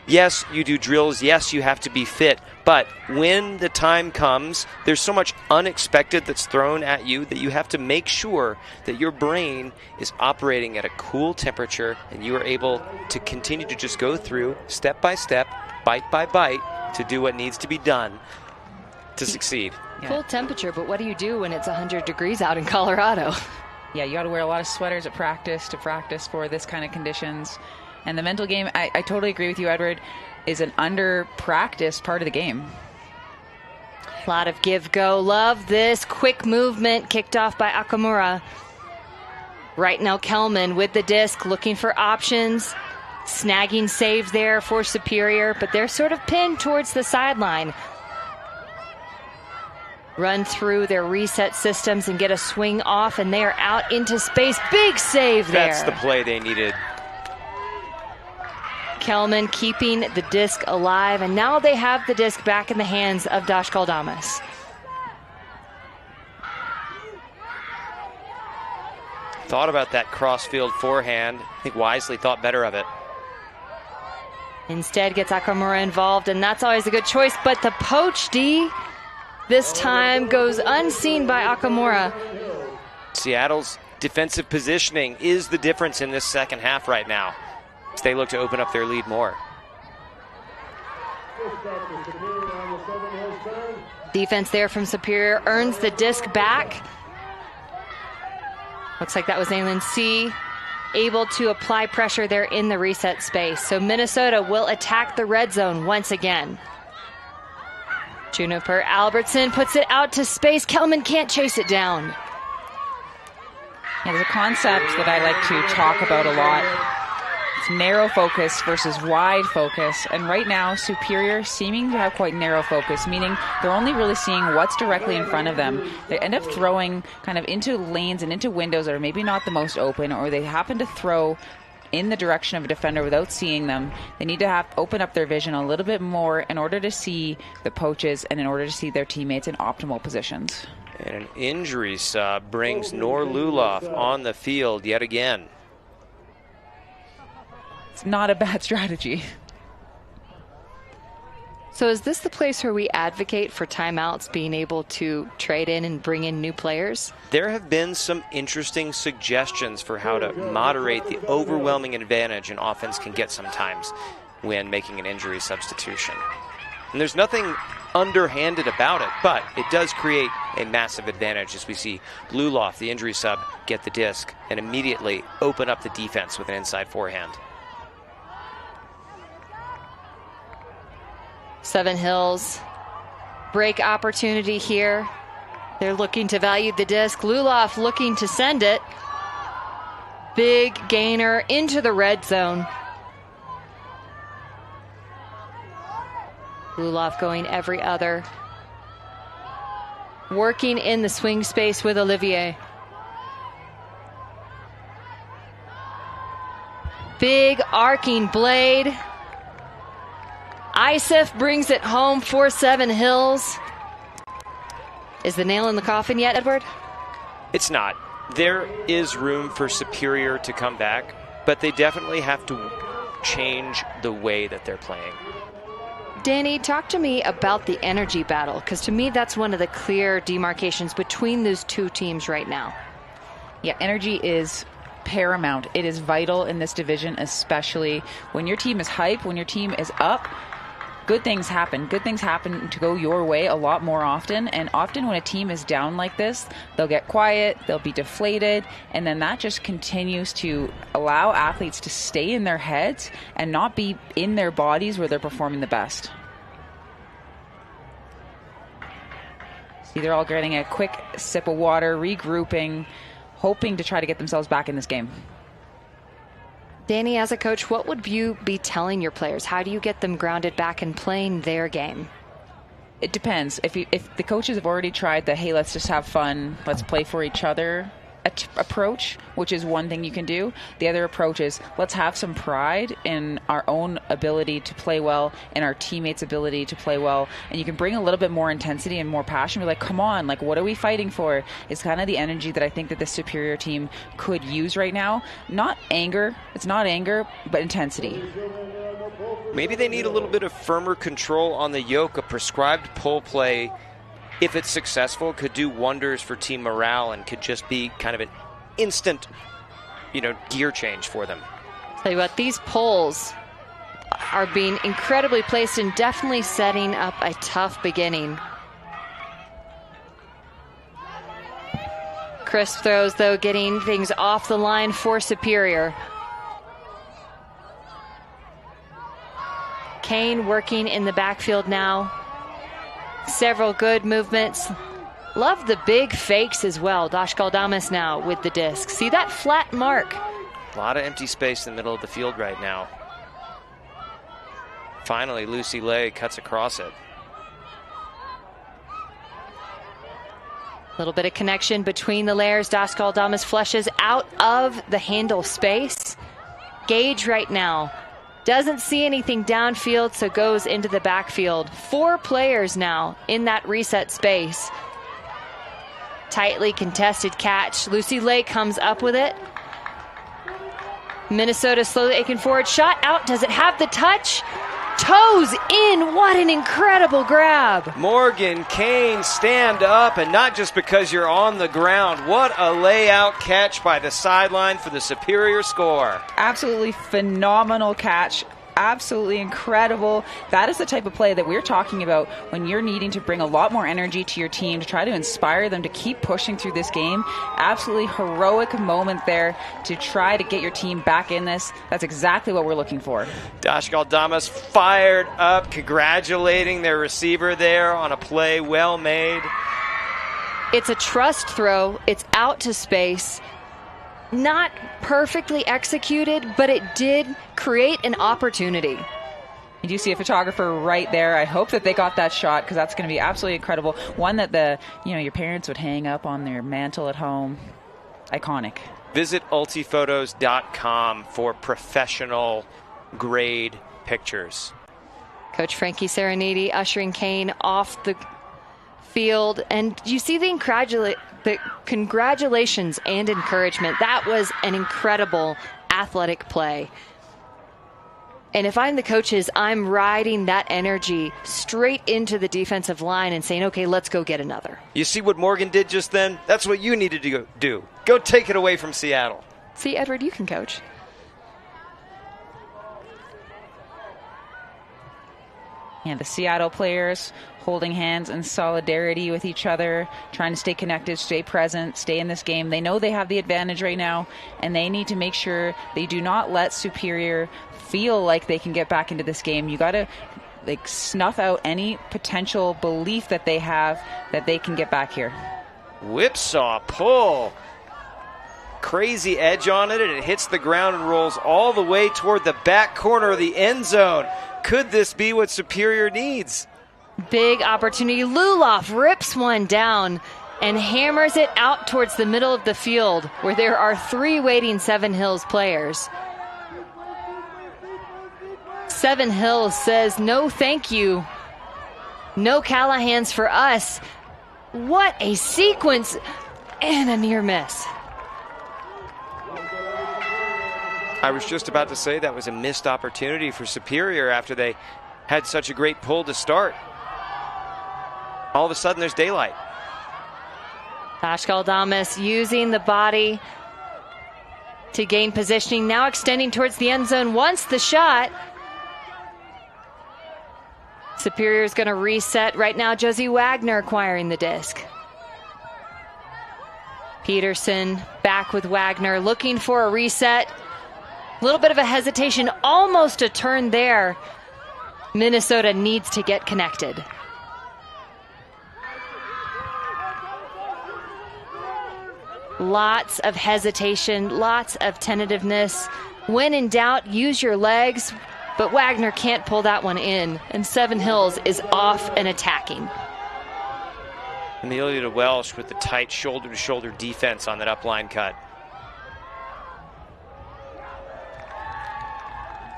Yes, you do drills. Yes, you have to be fit. But when the time comes, there's so much unexpected that's thrown at you that you have to make sure that your brain is operating at a cool temperature and you are able to continue to just go through step by step, bite by bite, to do what needs to be done to succeed. Yeah. Cool temperature, but what do you do when it's 100 degrees out in Colorado? Yeah, you got to wear a lot of sweaters at practice to practice for this kind of conditions. And the mental game, I totally agree with you, Edward, is an under-practiced part of the game. A lot of give-go. Love this quick movement kicked off by Akamura. Right now, Kelman with the disc, looking for options. Snagging save there for Superior, but they're sort of pinned towards the sideline. Run through their reset systems and get a swing off, and they are out into space. Big save there. That's the play they needed. Kelman keeping the disc alive, and now they have the disc back in the hands of Dash Galdamas. Thought about that crossfield forehand. I think wisely thought better of it. Instead gets Akamura involved, and that's always a good choice, but the poach D this time goes unseen by Akamura. Seattle's defensive positioning is the difference in this second half right now, as they look to open up their lead more. Defense there from Superior earns the disc back. Looks like that was Aylin C. able to apply pressure there in the reset space. So Minnesota will attack the red zone once again. Juniper Albertson puts it out to space. Kelman can't chase it down. Yeah, there's a concept that I like to talk about a lot. It's narrow focus versus wide focus. And right now, Superior seeming to have quite narrow focus, meaning they're only really seeing what's directly in front of them. They end up throwing kind of into lanes and into windows that are maybe not the most open, or they happen to throw in the direction of a defender without seeing them. They need to open up their vision a little bit more in order to see the poaches and in order to see their teammates in optimal positions. And an injury sub brings Nor Luloff on the field yet again. It's not a bad strategy. So is this the place where we advocate for timeouts, being able to trade in and bring in new players? There have been some interesting suggestions for how to moderate the overwhelming advantage an offense can get sometimes when making an injury substitution. And there's nothing underhanded about it, but it does create a massive advantage as we see Luloff, the injury sub, get the disc and immediately open up the defense with an inside forehand. Seven Hills, break opportunity here. They're looking to value the disc. Luloff looking to send it. Big gainer into the red zone. Luloff going every other. Working in the swing space with Olivier. Big arcing blade. Isef brings it home for Seven Hills. Is the nail in the coffin yet, Edward? It's not. There is room for Superior to come back, but they definitely have to change the way that they're playing. Danny, talk to me about the energy battle, because to me that's one of the clear demarcations between those two teams right now. Yeah, energy is paramount. It is vital in this division, especially when your team is hype, when your team is up. Good things happen. Good things happen to go your way a lot more often. And often when a team is down like this, they'll get quiet, they'll be deflated, and then that just continues to allow athletes to stay in their heads and not be in their bodies where they're performing the best. See, they're all getting a quick sip of water, regrouping, hoping to try to get themselves back in this game. Danny, as a coach, what would you be telling your players? How do you get them grounded back and playing their game? It depends. If the coaches have already tried the, hey, let's just have fun, let's play for each other approach, which is one thing you can do. The other approach is let's have some pride in our own ability to play well and our teammates' ability to play well. And you can bring a little bit more intensity and more passion. Be like, come on, like, what are we fighting for? It's kind of the energy that I think that the Superior team could use right now. Not anger. It's not anger, but intensity. Maybe they need a little bit of firmer control on the yoke. A prescribed pull play, if it's successful, could do wonders for team morale and could just be kind of an instant, gear change for them. Tell you what, these pulls are being incredibly placed and definitely setting up a tough beginning. Crisp throws, though, getting things off the line for Superior. Kane working in the backfield now. Several good movements. Love the big fakes as well. Dash Galdames now with the disc. See that flat mark? A lot of empty space in the middle of the field right now. Finally, Lucy Lay cuts across it. A little bit of connection between the layers. Dash Galdames flushes out of the handle space. Gage right now doesn't see anything downfield, so goes into the backfield. 4 players now in that reset space. Tightly contested catch. Lucy Lay comes up with it. Minnesota slowly aching forward. Shot out. Does it have the touch? Toes in. What an incredible grab. Morgan Kane, stand up, and not just because you're on the ground. What a layout catch by the sideline for the Superior score. Absolutely phenomenal catch. Absolutely incredible. That is the type of play that we're talking about when you're needing to bring a lot more energy to your team to try to inspire them to keep pushing through this game. Absolutely heroic moment there to try to get your team back in this. That's exactly what we're looking for. Dash Galdames fired up, congratulating their receiver there on a play well made. It's a trust throw. It's out to space. Not perfectly executed, but it did create an opportunity. You do see a photographer right there. I hope that they got that shot because that's going to be absolutely incredible. One that your parents would hang up on their mantle at home. Iconic. Visit ultiphotos.com for professional grade pictures. Coach Frankie Sereniti ushering Kane off the field, and you see the congratulations and encouragement. That was an incredible athletic play. And if I'm the coaches, I'm riding that energy straight into the defensive line and saying, okay, let's go get another. You see what Morgan did just then? That's what you needed to do. Go take it away from Seattle. See, Edward, you can coach. Yeah, the Seattle players holding hands in solidarity with each other, trying to stay connected, stay present, stay in this game. They know they have the advantage right now, and they need to make sure they do not let Superior feel like they can get back into this game. You got to like snuff out any potential belief that they have that they can get back here. Whipsaw pull. Crazy edge on it, and it hits the ground and rolls all the way toward the back corner of the end zone. Could this be what Superior needs? Big opportunity. Luloff rips one down and hammers it out towards the middle of the field where there are 3 waiting Seven Hills players. Seven Hills says, no thank you. No Callahans for us. What a sequence, and a near miss. I was just about to say that was a missed opportunity for Superior after they had such a great pull to start. All of a sudden, there's daylight. Ashkaldamas using the body to gain positioning, now extending towards the end zone. Once the shot, Superior is going to reset. Right now, Josie Wagner acquiring the disc. Peterson back with Wagner, looking for a reset. A little bit of a hesitation, almost a turn there. Minnesota needs to get connected. Lots of hesitation, lots of tentativeness. When in doubt, use your legs, but Wagner can't pull that one in, and Seven Hills is off and attacking. Amelia Welsh with the tight shoulder-to-shoulder defense on that upline cut.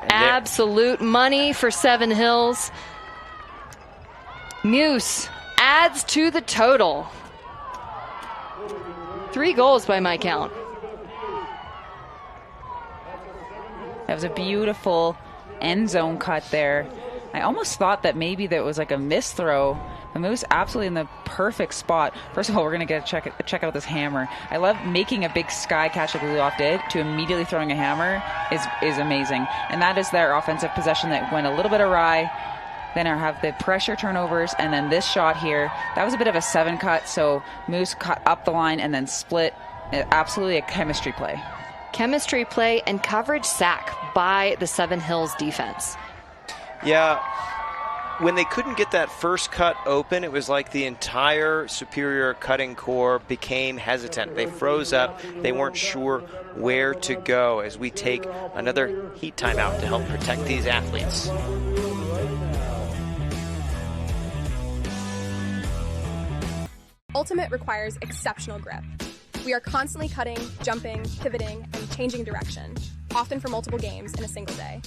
Absolute money for Seven Hills. Muse adds to the total. 3 goals by my count. That was a beautiful end zone cut there. I almost thought that maybe that was like a miss throw. The Moose absolutely in the perfect spot. First of all, we're going to get check out this hammer. I love making a big sky catch like Luloff did to immediately throwing a hammer is amazing. And that is their offensive possession that went a little bit awry. Then I have the pressure turnovers, and then this shot here. That was a bit of a 7 cut, so Moose cut up the line and then split. Absolutely a chemistry play. Chemistry play and coverage sack by the Seven Hills defense. Yeah, when they couldn't get that first cut open, it was like the entire Superior cutting core became hesitant. They froze up. They weren't sure where to go as we take another heat timeout to help protect these athletes. Ultimate requires exceptional grip. We are constantly cutting, jumping, pivoting, and changing direction, often for multiple games in a single day.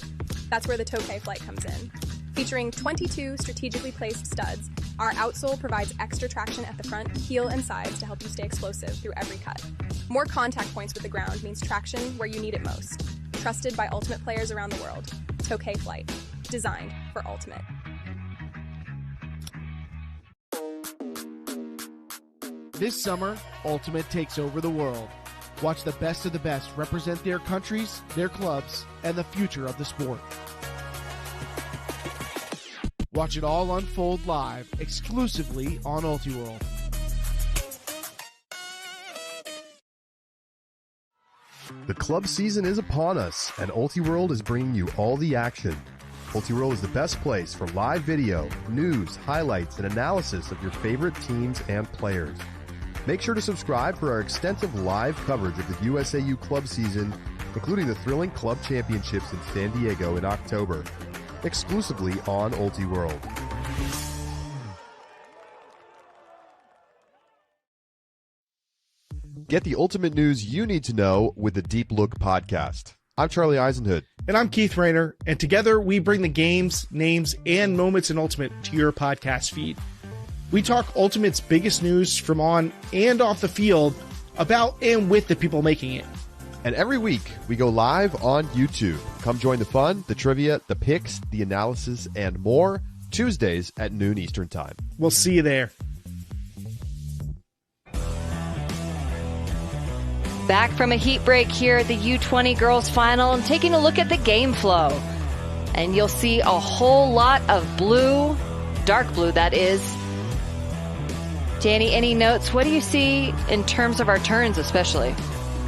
That's where the Tokay flight comes in. Featuring 22 strategically placed studs, our outsole provides extra traction at the front, heel, and sides to help you stay explosive through every cut. More contact points with the ground means traction where you need it most. Trusted by Ultimate players around the world. Tokay flight, designed for Ultimate. This summer, Ultimate takes over the world. Watch the best of the best represent their countries, their clubs, and the future of the sport. Watch it all unfold live, exclusively on Ultiworld. The club season is upon us, and Ultiworld is bringing you all the action. Ultiworld is the best place for live video, news, highlights, and analysis of your favorite teams and players. Make sure to subscribe for our extensive live coverage of the USAU club season, including the thrilling club championships in San Diego in October, exclusively on Ultiworld. Get the ultimate news you need to know with the Deep Look podcast. I'm Charlie Eisenhood. And I'm Keith Rayner, and together we bring the games, names, and moments in Ultimate to your podcast feed. We talk Ultimate's biggest news from on and off the field about and with the people making it. And every week, we go live on YouTube. Come join the fun, the trivia, the picks, the analysis, and more, Tuesdays at noon Eastern Time. We'll see you there. Back from a heat break here at the U-20 girls final and taking a look at the game flow. And you'll see a whole lot of blue, dark blue that is. Danny, any notes? What do you see in terms of our turns especially?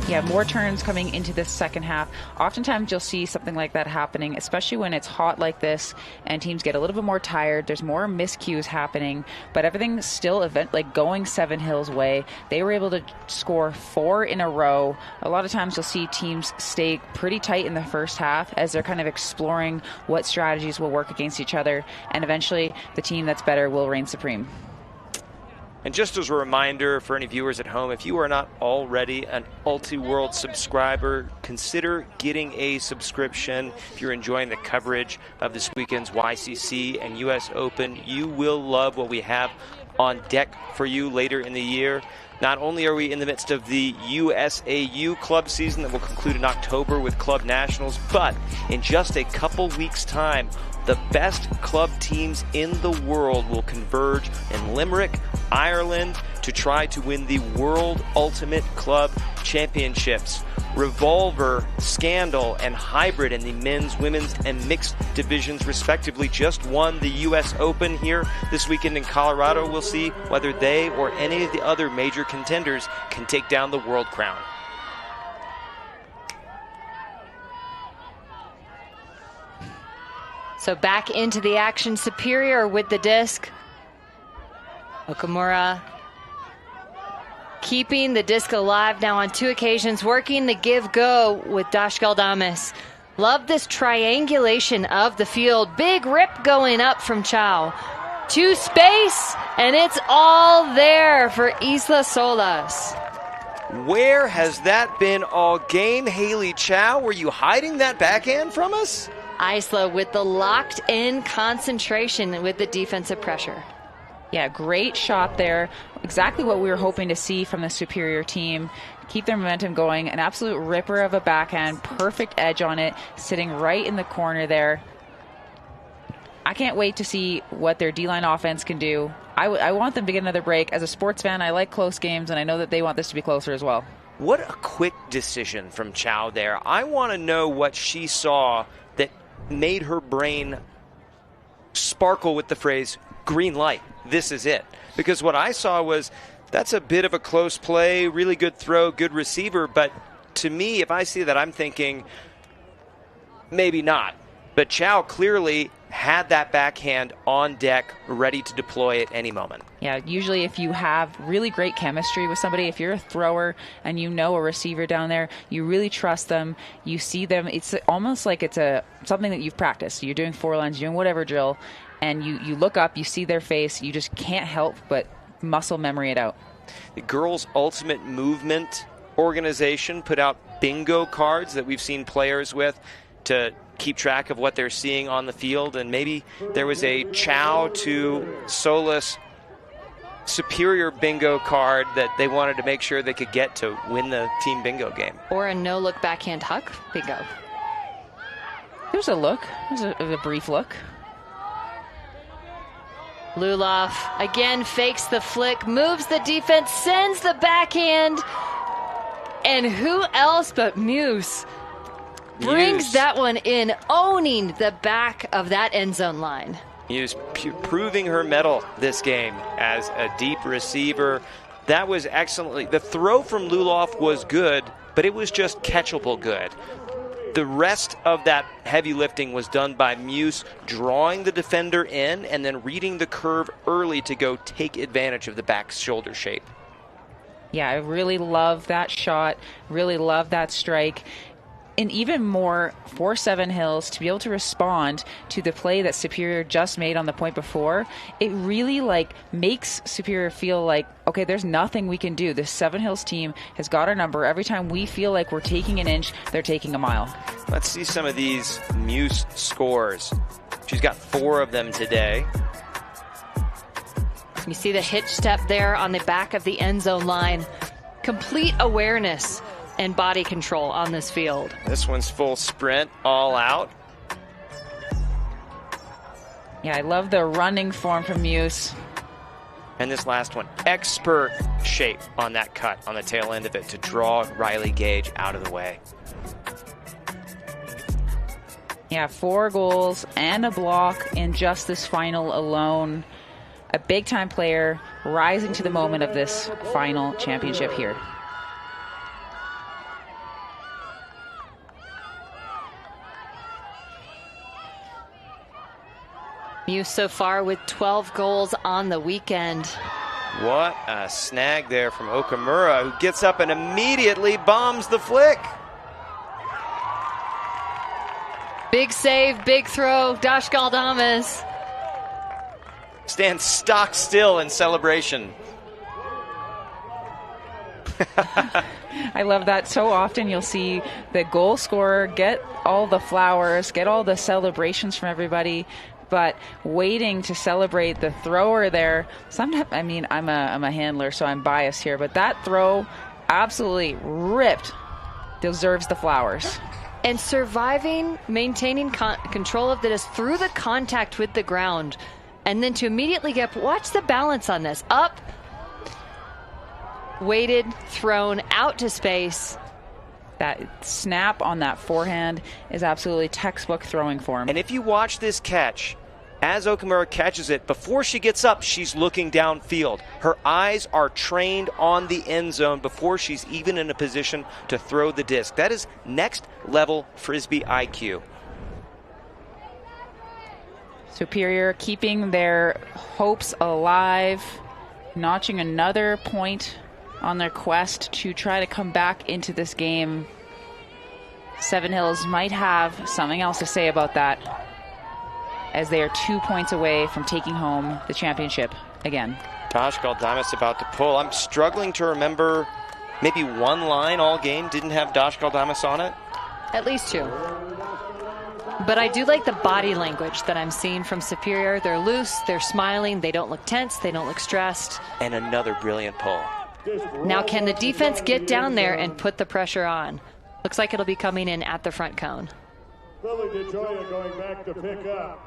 Yeah, more turns coming into the second half. Oftentimes you'll see something like that happening, especially when it's hot like this and teams get a little bit more tired. There's more miscues happening, but everything's still going Seven Hills' way. They were able to score 4 in a row. A lot of times you'll see teams stay pretty tight in the first half as they're kind of exploring what strategies will work against each other, and eventually the team that's better will reign supreme. And just as a reminder for any viewers at home, if you are not already an Ultiworld subscriber, consider getting a subscription. If you're enjoying the coverage of this weekend's YCC and US Open, you will love what we have on deck for you later in the year. Not only are we in the midst of the USAU club season that will conclude in October with club nationals, but in just a couple weeks' time, the best club teams in the world will converge in Limerick, Ireland, to try to win the World Ultimate Club Championships. Revolver, Scandal, and Hybrid in the men's, women's, and mixed divisions respectively just won the US Open here this weekend in Colorado. We'll see whether they or any of the other major contenders can take down the world crown. So back into the action, Superior with the disc. Okamura keeping the disc alive now on 2 occasions, working the give-go with Dash Galdames. Love this triangulation of the field. Big rip going up from Chow. To space, and it's all there for Isla Solas. Where has that been all game? Haley Chow, were you hiding that backhand from us? Isla with the locked-in concentration with the defensive pressure. Yeah, great shot there. Exactly what we were hoping to see from the Superior team. Keep their momentum going. An absolute ripper of a backhand. Perfect edge on it. Sitting right in the corner there. I can't wait to see what their D-line offense can do. I want them to get another break. As a sports fan, I like close games, and I know that they want this to be closer as well. What a quick decision from Chow there. I want to know what she saw that made her brain sparkle with the phrase, green light, this is it. Because what I saw was, that's a bit of a close play, really good throw, good receiver, but to me, if I see that, I'm thinking, maybe not. But Chow clearly had that backhand on deck, ready to deploy at any moment. Yeah, usually if you have really great chemistry with somebody, if you're a thrower and you know a receiver down there, you really trust them, you see them, it's almost like it's something that you've practiced. You're doing 4 lines, you're doing whatever drill, and you look up, you see their face, you just can't help but muscle memory it out. The Girls Ultimate Movement organization put out bingo cards that we've seen players with to keep track of what they're seeing on the field, and maybe there was a Chow to Solis Superior bingo card that they wanted to make sure they could get to win the team bingo game. Or a no-look backhand huck bingo. There's a look. There's a brief look. Luloff again fakes the flick, moves the defense, sends the backhand, and who else but Muse brings that one in, owning the back of that end zone line. Muse proving her mettle this game as a deep receiver. That was excellently. The throw from Luloff was good, but it was just catchable good. The rest of that heavy lifting was done by Muse, drawing the defender in and then reading the curve early to go take advantage of the back shoulder shape. Yeah, I really love that shot, really love that strike. And even more for Seven Hills to be able to respond to the play that Superior just made on the point before, it really makes Superior feel like, okay, there's nothing we can do. This Seven Hills team has got our number. Every time we feel like we're taking an inch, they're taking a mile. Let's see some of these Muse scores. She's got 4 of them today. You see the hitch step there on the back of the end zone line. Complete awareness and body control on this field. This one's full sprint, all out. Yeah, I love the running form from Muse. And this last one, expert shape on that cut on the tail end of it to draw Riley Gage out of the way. Yeah, 4 goals and a block in just this final alone. A big-time player rising to the moment of this final championship here. Muse so far with 12 goals on the weekend. What a snag there from Okamura, who gets up and immediately bombs the flick. Big save, big throw. Dash Galdames stands stock still in celebration. I love that. So often you'll see the goal scorer get all the flowers, get all the celebrations from everybody, but waiting to celebrate the thrower there. Sometimes, I mean, I'm a handler, so I'm biased here, but that throw absolutely ripped deserves the flowers. And surviving, maintaining control of the disc through the contact with the ground. And then to immediately watch the balance on this. Up, weighted, thrown out to space. That snap on that forehand is absolutely textbook throwing form. And if you watch this catch, as Okamura catches it, before she gets up, she's looking downfield. Her eyes are trained on the end zone before she's even in a position to throw the disc. That is next level Frisbee IQ. Superior keeping their hopes alive, notching another point on their quest to try to come back into this game. Seven Hills might have something else to say about that, as they are 2 points away from taking home the championship again. Dash Galdames about to pull. I'm struggling to remember maybe one line all game didn't have Dash Galdames on it. At least two. But I do like the body language that I'm seeing from Superior. They're loose, they're smiling, they don't look tense, they don't look stressed. And another brilliant pull. Now can the defense get down there and put the pressure on? Looks like it'll be coming in at the front cone. Lily DeJoya going back to pick up.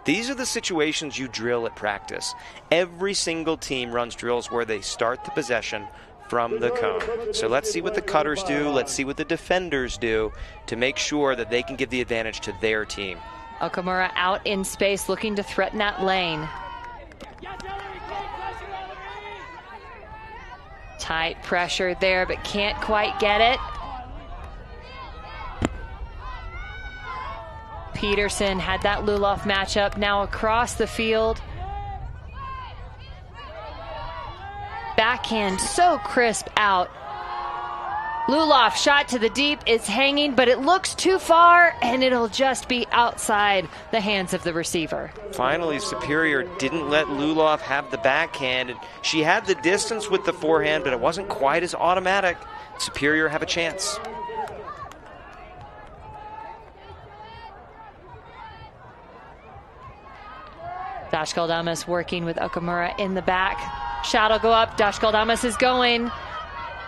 These are the situations you drill at practice. Every single team runs drills where they start the possession from the cone. So let's see what the cutters do. Let's see what the defenders do to make sure that they can give the advantage to their team. Okamura out in space looking to threaten that lane. Tight pressure there, but can't quite get it. Peterson had that Luloff matchup now across the field. Backhand so crisp out. Luloff shot to the deep, it's hanging, but it looks too far, and it'll just be outside the hands of the receiver. Finally, Superior didn't let Luloff have the backhand. And she had the distance with the forehand, but it wasn't quite as automatic. Superior have a chance. Dash Galdames working with Okamura in the back. Shot will go up. Dash Galdames is going.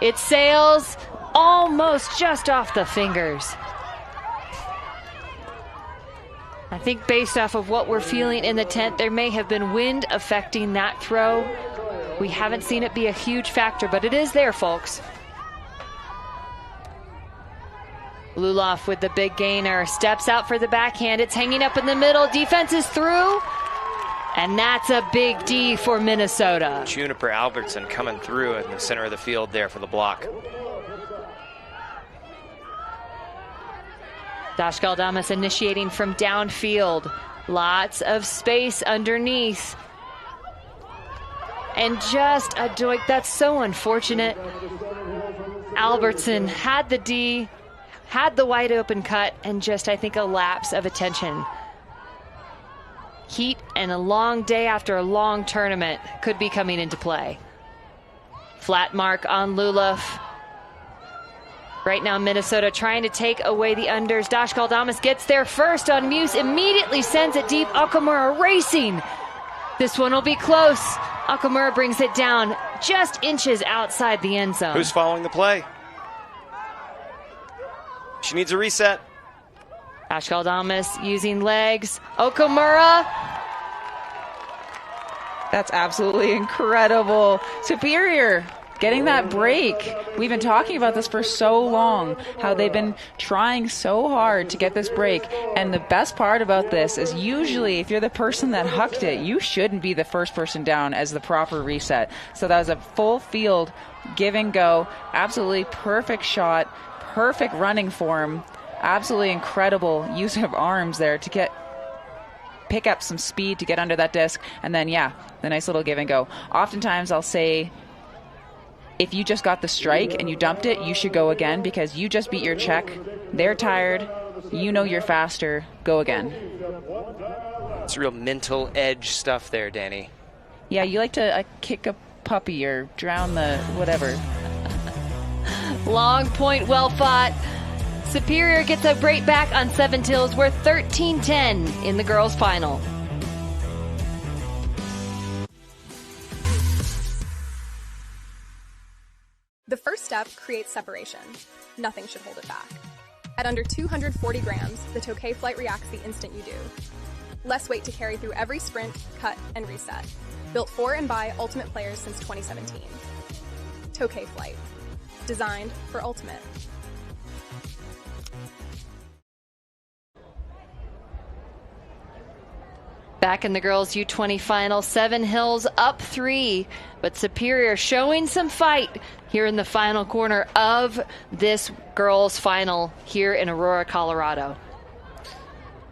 It sails almost just off the fingers. I think based off of what we're feeling in the tent, there may have been wind affecting that throw. We haven't seen it be a huge factor, but it is there, folks. Luloff with the big gainer. Steps out for the backhand. It's hanging up in the middle. Defense is through. And that's a big D for Minnesota. Juniper Albertson coming through in the center of the field there for the block. Dash Galdames initiating from downfield. Lots of space underneath. And just a doink. That's so unfortunate. Albertson had the D, had the wide open cut, and just, I think, a lapse of attention. Heat and a long day after a long tournament could be coming into play. Flat mark on Luloff. Right now, Minnesota trying to take away the unders. Dash Galdames gets there first on Muse, immediately sends it deep. Okamura racing. This one will be close. Okamura brings it down just inches outside the end zone. Who's following the play? She needs a reset. Dash Galdames using legs. Okamura. That's absolutely incredible. Superior getting that break. We've been talking about this for so long, how they've been trying so hard to get this break. And the best part about this is usually if you're the person that hucked it, you shouldn't be the first person down as the proper reset. So that was a full field give and go. Absolutely perfect shot, perfect running form. Absolutely incredible use of arms there to get pick up some speed to get under that disc, and then, yeah, the nice little give and go. Oftentimes I'll say, if you just got the strike and you dumped it, you should go again because you just beat your check. They're tired. You know you're faster. Go again. It's real mental edge stuff there, Danny. Yeah, you like to kick a puppy or drown the whatever. Long point, well fought. Superior gets a break back on Seven Hills. We're 13-10 in the girls' final. The first step creates separation. Nothing should hold it back. At under 240 grams, the Tokay flight reacts the instant you do. Less weight to carry through every sprint, cut, and reset. Built for and by Ultimate players since 2017. Tokay flight. Designed for Ultimate. Back in the girls' U-20 final, Seven Hills up 3, but Superior showing some fight here in the final corner of this girls' final here in Aurora, Colorado.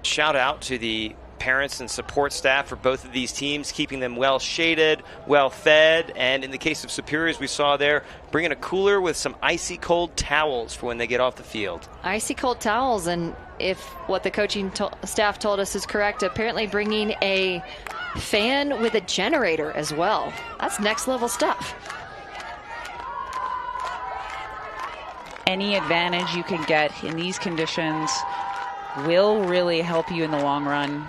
Shout out to the parents and support staff for both of these teams, keeping them well shaded, well fed, and in the case of Superiors, we saw there bringing a cooler with some icy cold towels for when they get off the field. Icy cold towels, and if what the coaching staff told us is correct, apparently bringing a fan with a generator as well. That's next level stuff. Any advantage you can get in these conditions will really help you in the long run.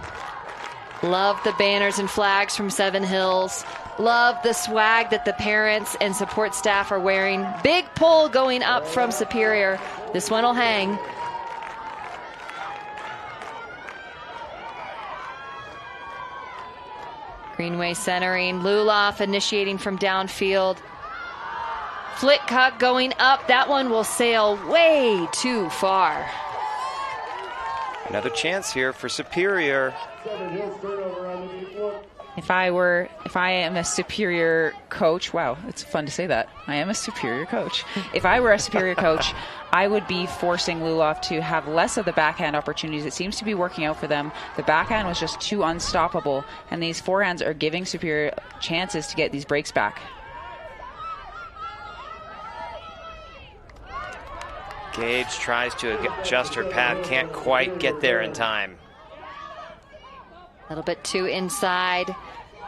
Love the banners and flags from Seven Hills. Love the swag that the parents and support staff are wearing. Big pull going up from Superior. This one will hang. Greenway centering. Luloff initiating from downfield. Flitcock going up. That one will sail way too far. Another chance here for Superior. If I am a Superior coach, wow, it's fun to say that. I am a Superior coach. If I were a Superior coach, I would be forcing Luloff to have less of the backhand opportunities. It seems to be working out for them. The backhand was just too unstoppable, and these forehands are giving Superior chances to get these breaks back. Gage tries to adjust her path, can't quite get there in time. A little bit too inside.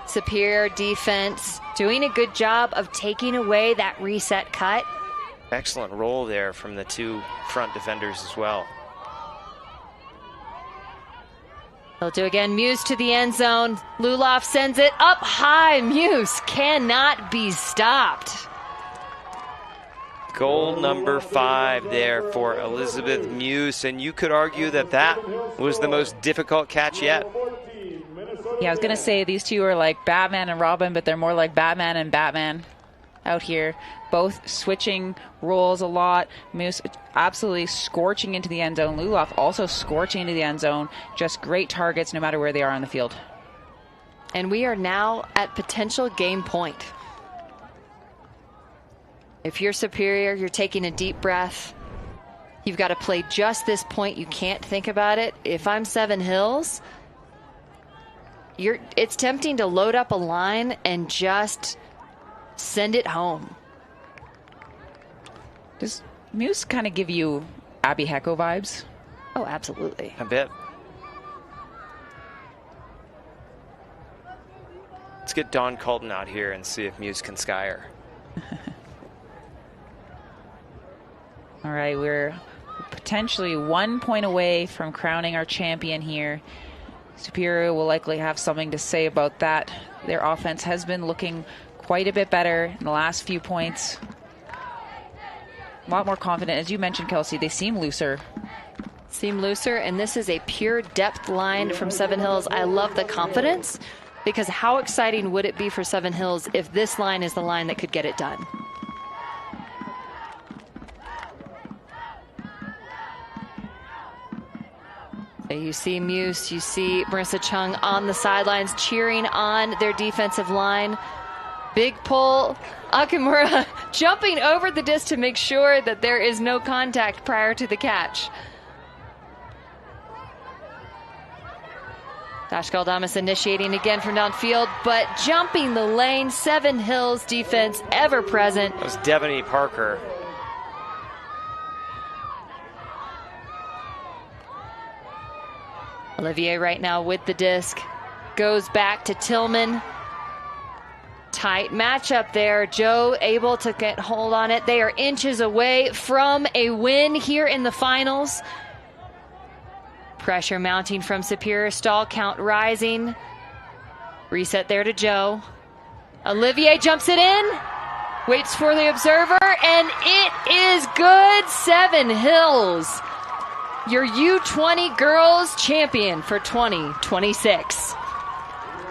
Superior defense doing a good job of taking away that reset cut. Excellent roll there from the two front defenders as well. They'll do again. Muse to the end zone. Luloff sends it up high. Muse cannot be stopped. Goal number 5 there for Elizabeth Muse, and you could argue that that was the most difficult catch yet. Yeah, I was going to say these two are like Batman and Robin, but they're more like Batman and Batman out here. Both switching roles a lot. Moose absolutely scorching into the end zone. Luloff also scorching into the end zone. Just great targets no matter where they are on the field. And we are now at potential game point. If you're Superior, you're taking a deep breath. You've got to play just this point. You can't think about it. If I'm Seven Hills, it's tempting to load up a line and just send it home. Does Muse kind of give you Abby Hecko vibes? Oh, absolutely. A bit. Let's get Don Colton out here and see if Muse can sky her. All right, we're potentially 1 point away from crowning our champion here. Superior will likely have something to say about that. Their offense has been looking quite a bit better in the last few points. A lot more confident. As you mentioned, Kelsey, they seem looser. And this is a pure depth line from Seven Hills. I love the confidence, because how exciting would it be for Seven Hills if this line is the line that could get it done? So you see Muse, you see Marissa Chung on the sidelines cheering on their defensive line. Big pull. Akamura jumping over the disc to make sure that there is no contact prior to the catch. Dashkaldamas initiating again from downfield, but jumping the lane. Seven Hills defense ever present. That was Devaney Parker. Olivier right now with the disc. Goes back to Tillman. Tight matchup there. Joe able to get hold on it. They are inches away from a win here in the finals. Pressure mounting from Superior. Stall count rising. Reset there to Joe. Olivier jumps it in. Waits for the observer, and it is good. Seven Hills, your U-20 girls champion for 2026.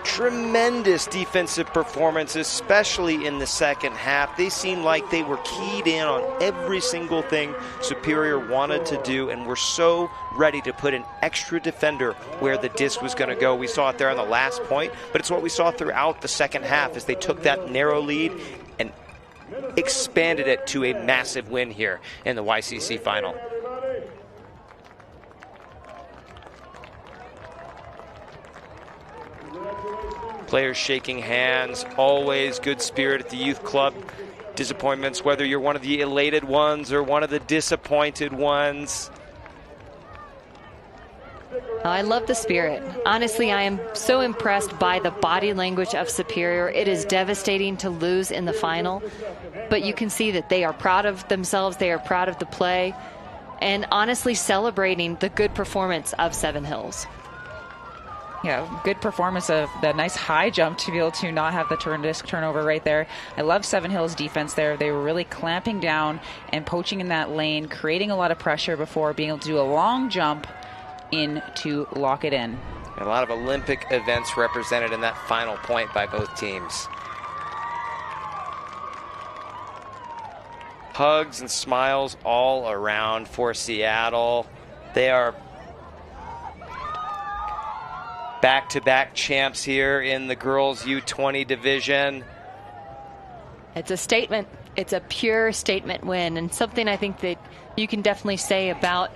Tremendous defensive performance, especially in the second half. They seemed like they were keyed in on every single thing Superior wanted to do and were so ready to put an extra defender where the disc was going to go. We saw it there on the last point, but it's what we saw throughout the second half as they took that narrow lead and expanded it to a massive win here in the YCC final. Players shaking hands, always good spirit at the youth club. Disappointments, whether you're one of the elated ones or one of the disappointed ones. I love the spirit. Honestly, I am so impressed by the body language of Superior. It is devastating to lose in the final, but you can see that they are proud of themselves. They are proud of the play and honestly celebrating the good performance of Seven Hills. Yeah, good performance of the nice high jump to be able to not have the disc turnover right there. I love Seven Hills' defense there. They were really clamping down and poaching in that lane, creating a lot of pressure before being able to do a long jump in to lock it in. A lot of Olympic events represented in that final point by both teams. Hugs and smiles all around for Seattle. They are back-to-back champs here in the girls U-20 division. It's a statement. It's a pure statement win, and something I think that you can definitely say about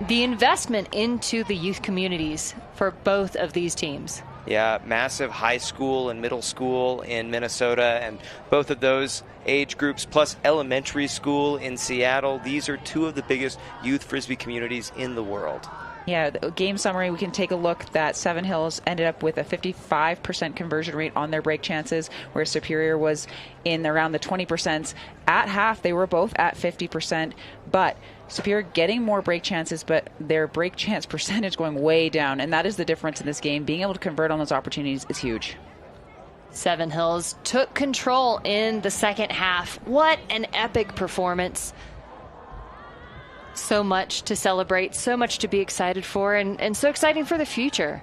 the investment into the youth communities for both of these teams. Yeah, massive high school and middle school in Minnesota, and both of those age groups, plus elementary school in Seattle. These are two of the biggest youth Frisbee communities in the world. Yeah, the game summary, we can take a look that Seven Hills ended up with a 55% conversion rate on their break chances, where Superior was in around the 20%. At half, they were both at 50%, but Superior getting more break chances, but their break chance percentage going way down, and that is the difference in this game. Being able to convert on those opportunities is huge. Seven Hills took control in the second half. What an epic performance. So much to celebrate, so much to be excited for, and so exciting for the future.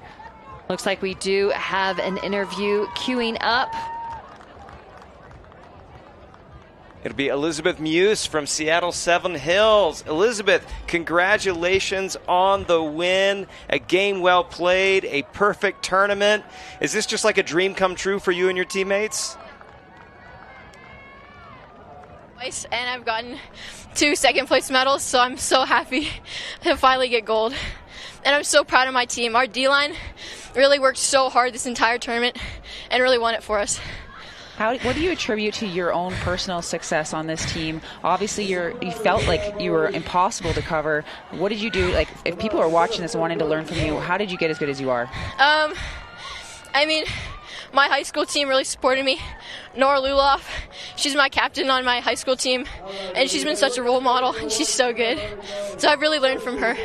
Looks like we do have an interview queuing up. It'll be Elizabeth Muse from Seattle Seven Hills. Elizabeth, congratulations on the win. A game well played, a perfect tournament. Is this just like a dream come true for you and your teammates? And I've gotten 2 second-place medals, so I'm so happy to finally get gold. And I'm so proud of my team. Our D-line really worked so hard this entire tournament and really won it for us. What do you attribute to your own personal success on this team? Obviously, you felt like you were impossible to cover. What did you do? Like, if people are watching this and wanting to learn from you, how did you get as good as you are? I mean, my high school team really supported me. Nora Luloff, she's my captain on my high school team, and she's been such a role model, and she's so good. So I've really learned from her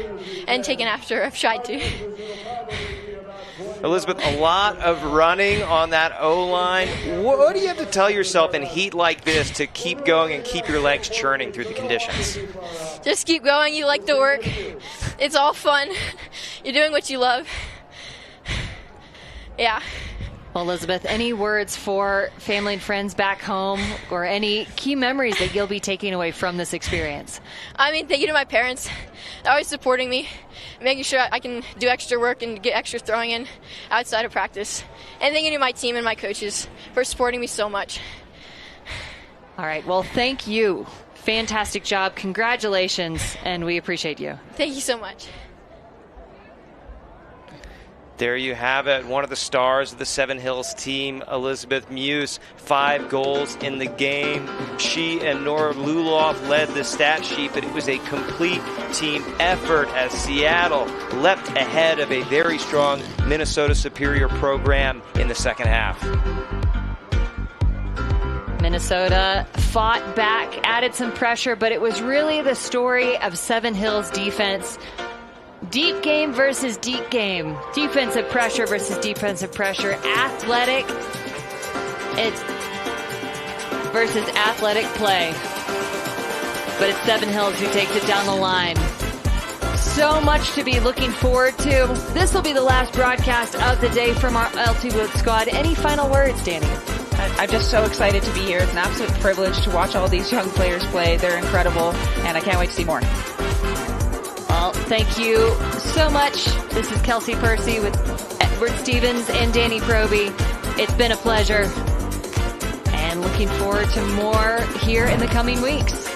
and taken after her. I've tried to. Elizabeth, a lot of running on that O-line. What do you have to tell yourself in heat like this to keep going and keep your legs churning through the conditions? Just keep going. You like the work. It's all fun. You're doing what you love. Yeah. Well, Elizabeth, any words for family and friends back home, or any key memories that you'll be taking away from this experience? I mean, thank you to my parents. They're always supporting me, making sure I can do extra work and get extra throwing in outside of practice. And thank you to my team and my coaches for supporting me so much. All right, well, thank you. Fantastic job. Congratulations, and we appreciate you. Thank you so much. There you have it. One of the stars of the Seven Hills team, Elizabeth Muse, 5 goals in the game. She and Nora Luloff led the stat sheet, but it was a complete team effort as Seattle leapt ahead of a very strong Minnesota Superior program in the second half. Minnesota fought back, added some pressure, but it was really the story of Seven Hills defense. Deep game versus deep game. Defensive pressure versus defensive pressure. Athletic versus athletic play. But it's Seven Hills who takes it down the line. So much to be looking forward to. This will be the last broadcast of the day from our Ultiworld squad. Any final words, Danny? I'm just so excited to be here. It's an absolute privilege to watch all these young players play. They're incredible, and I can't wait to see more. Well, thank you so much. This is Kelsey Percy with Edward Stevens and Danny Proby. It's been a pleasure, and looking forward to more here in the coming weeks.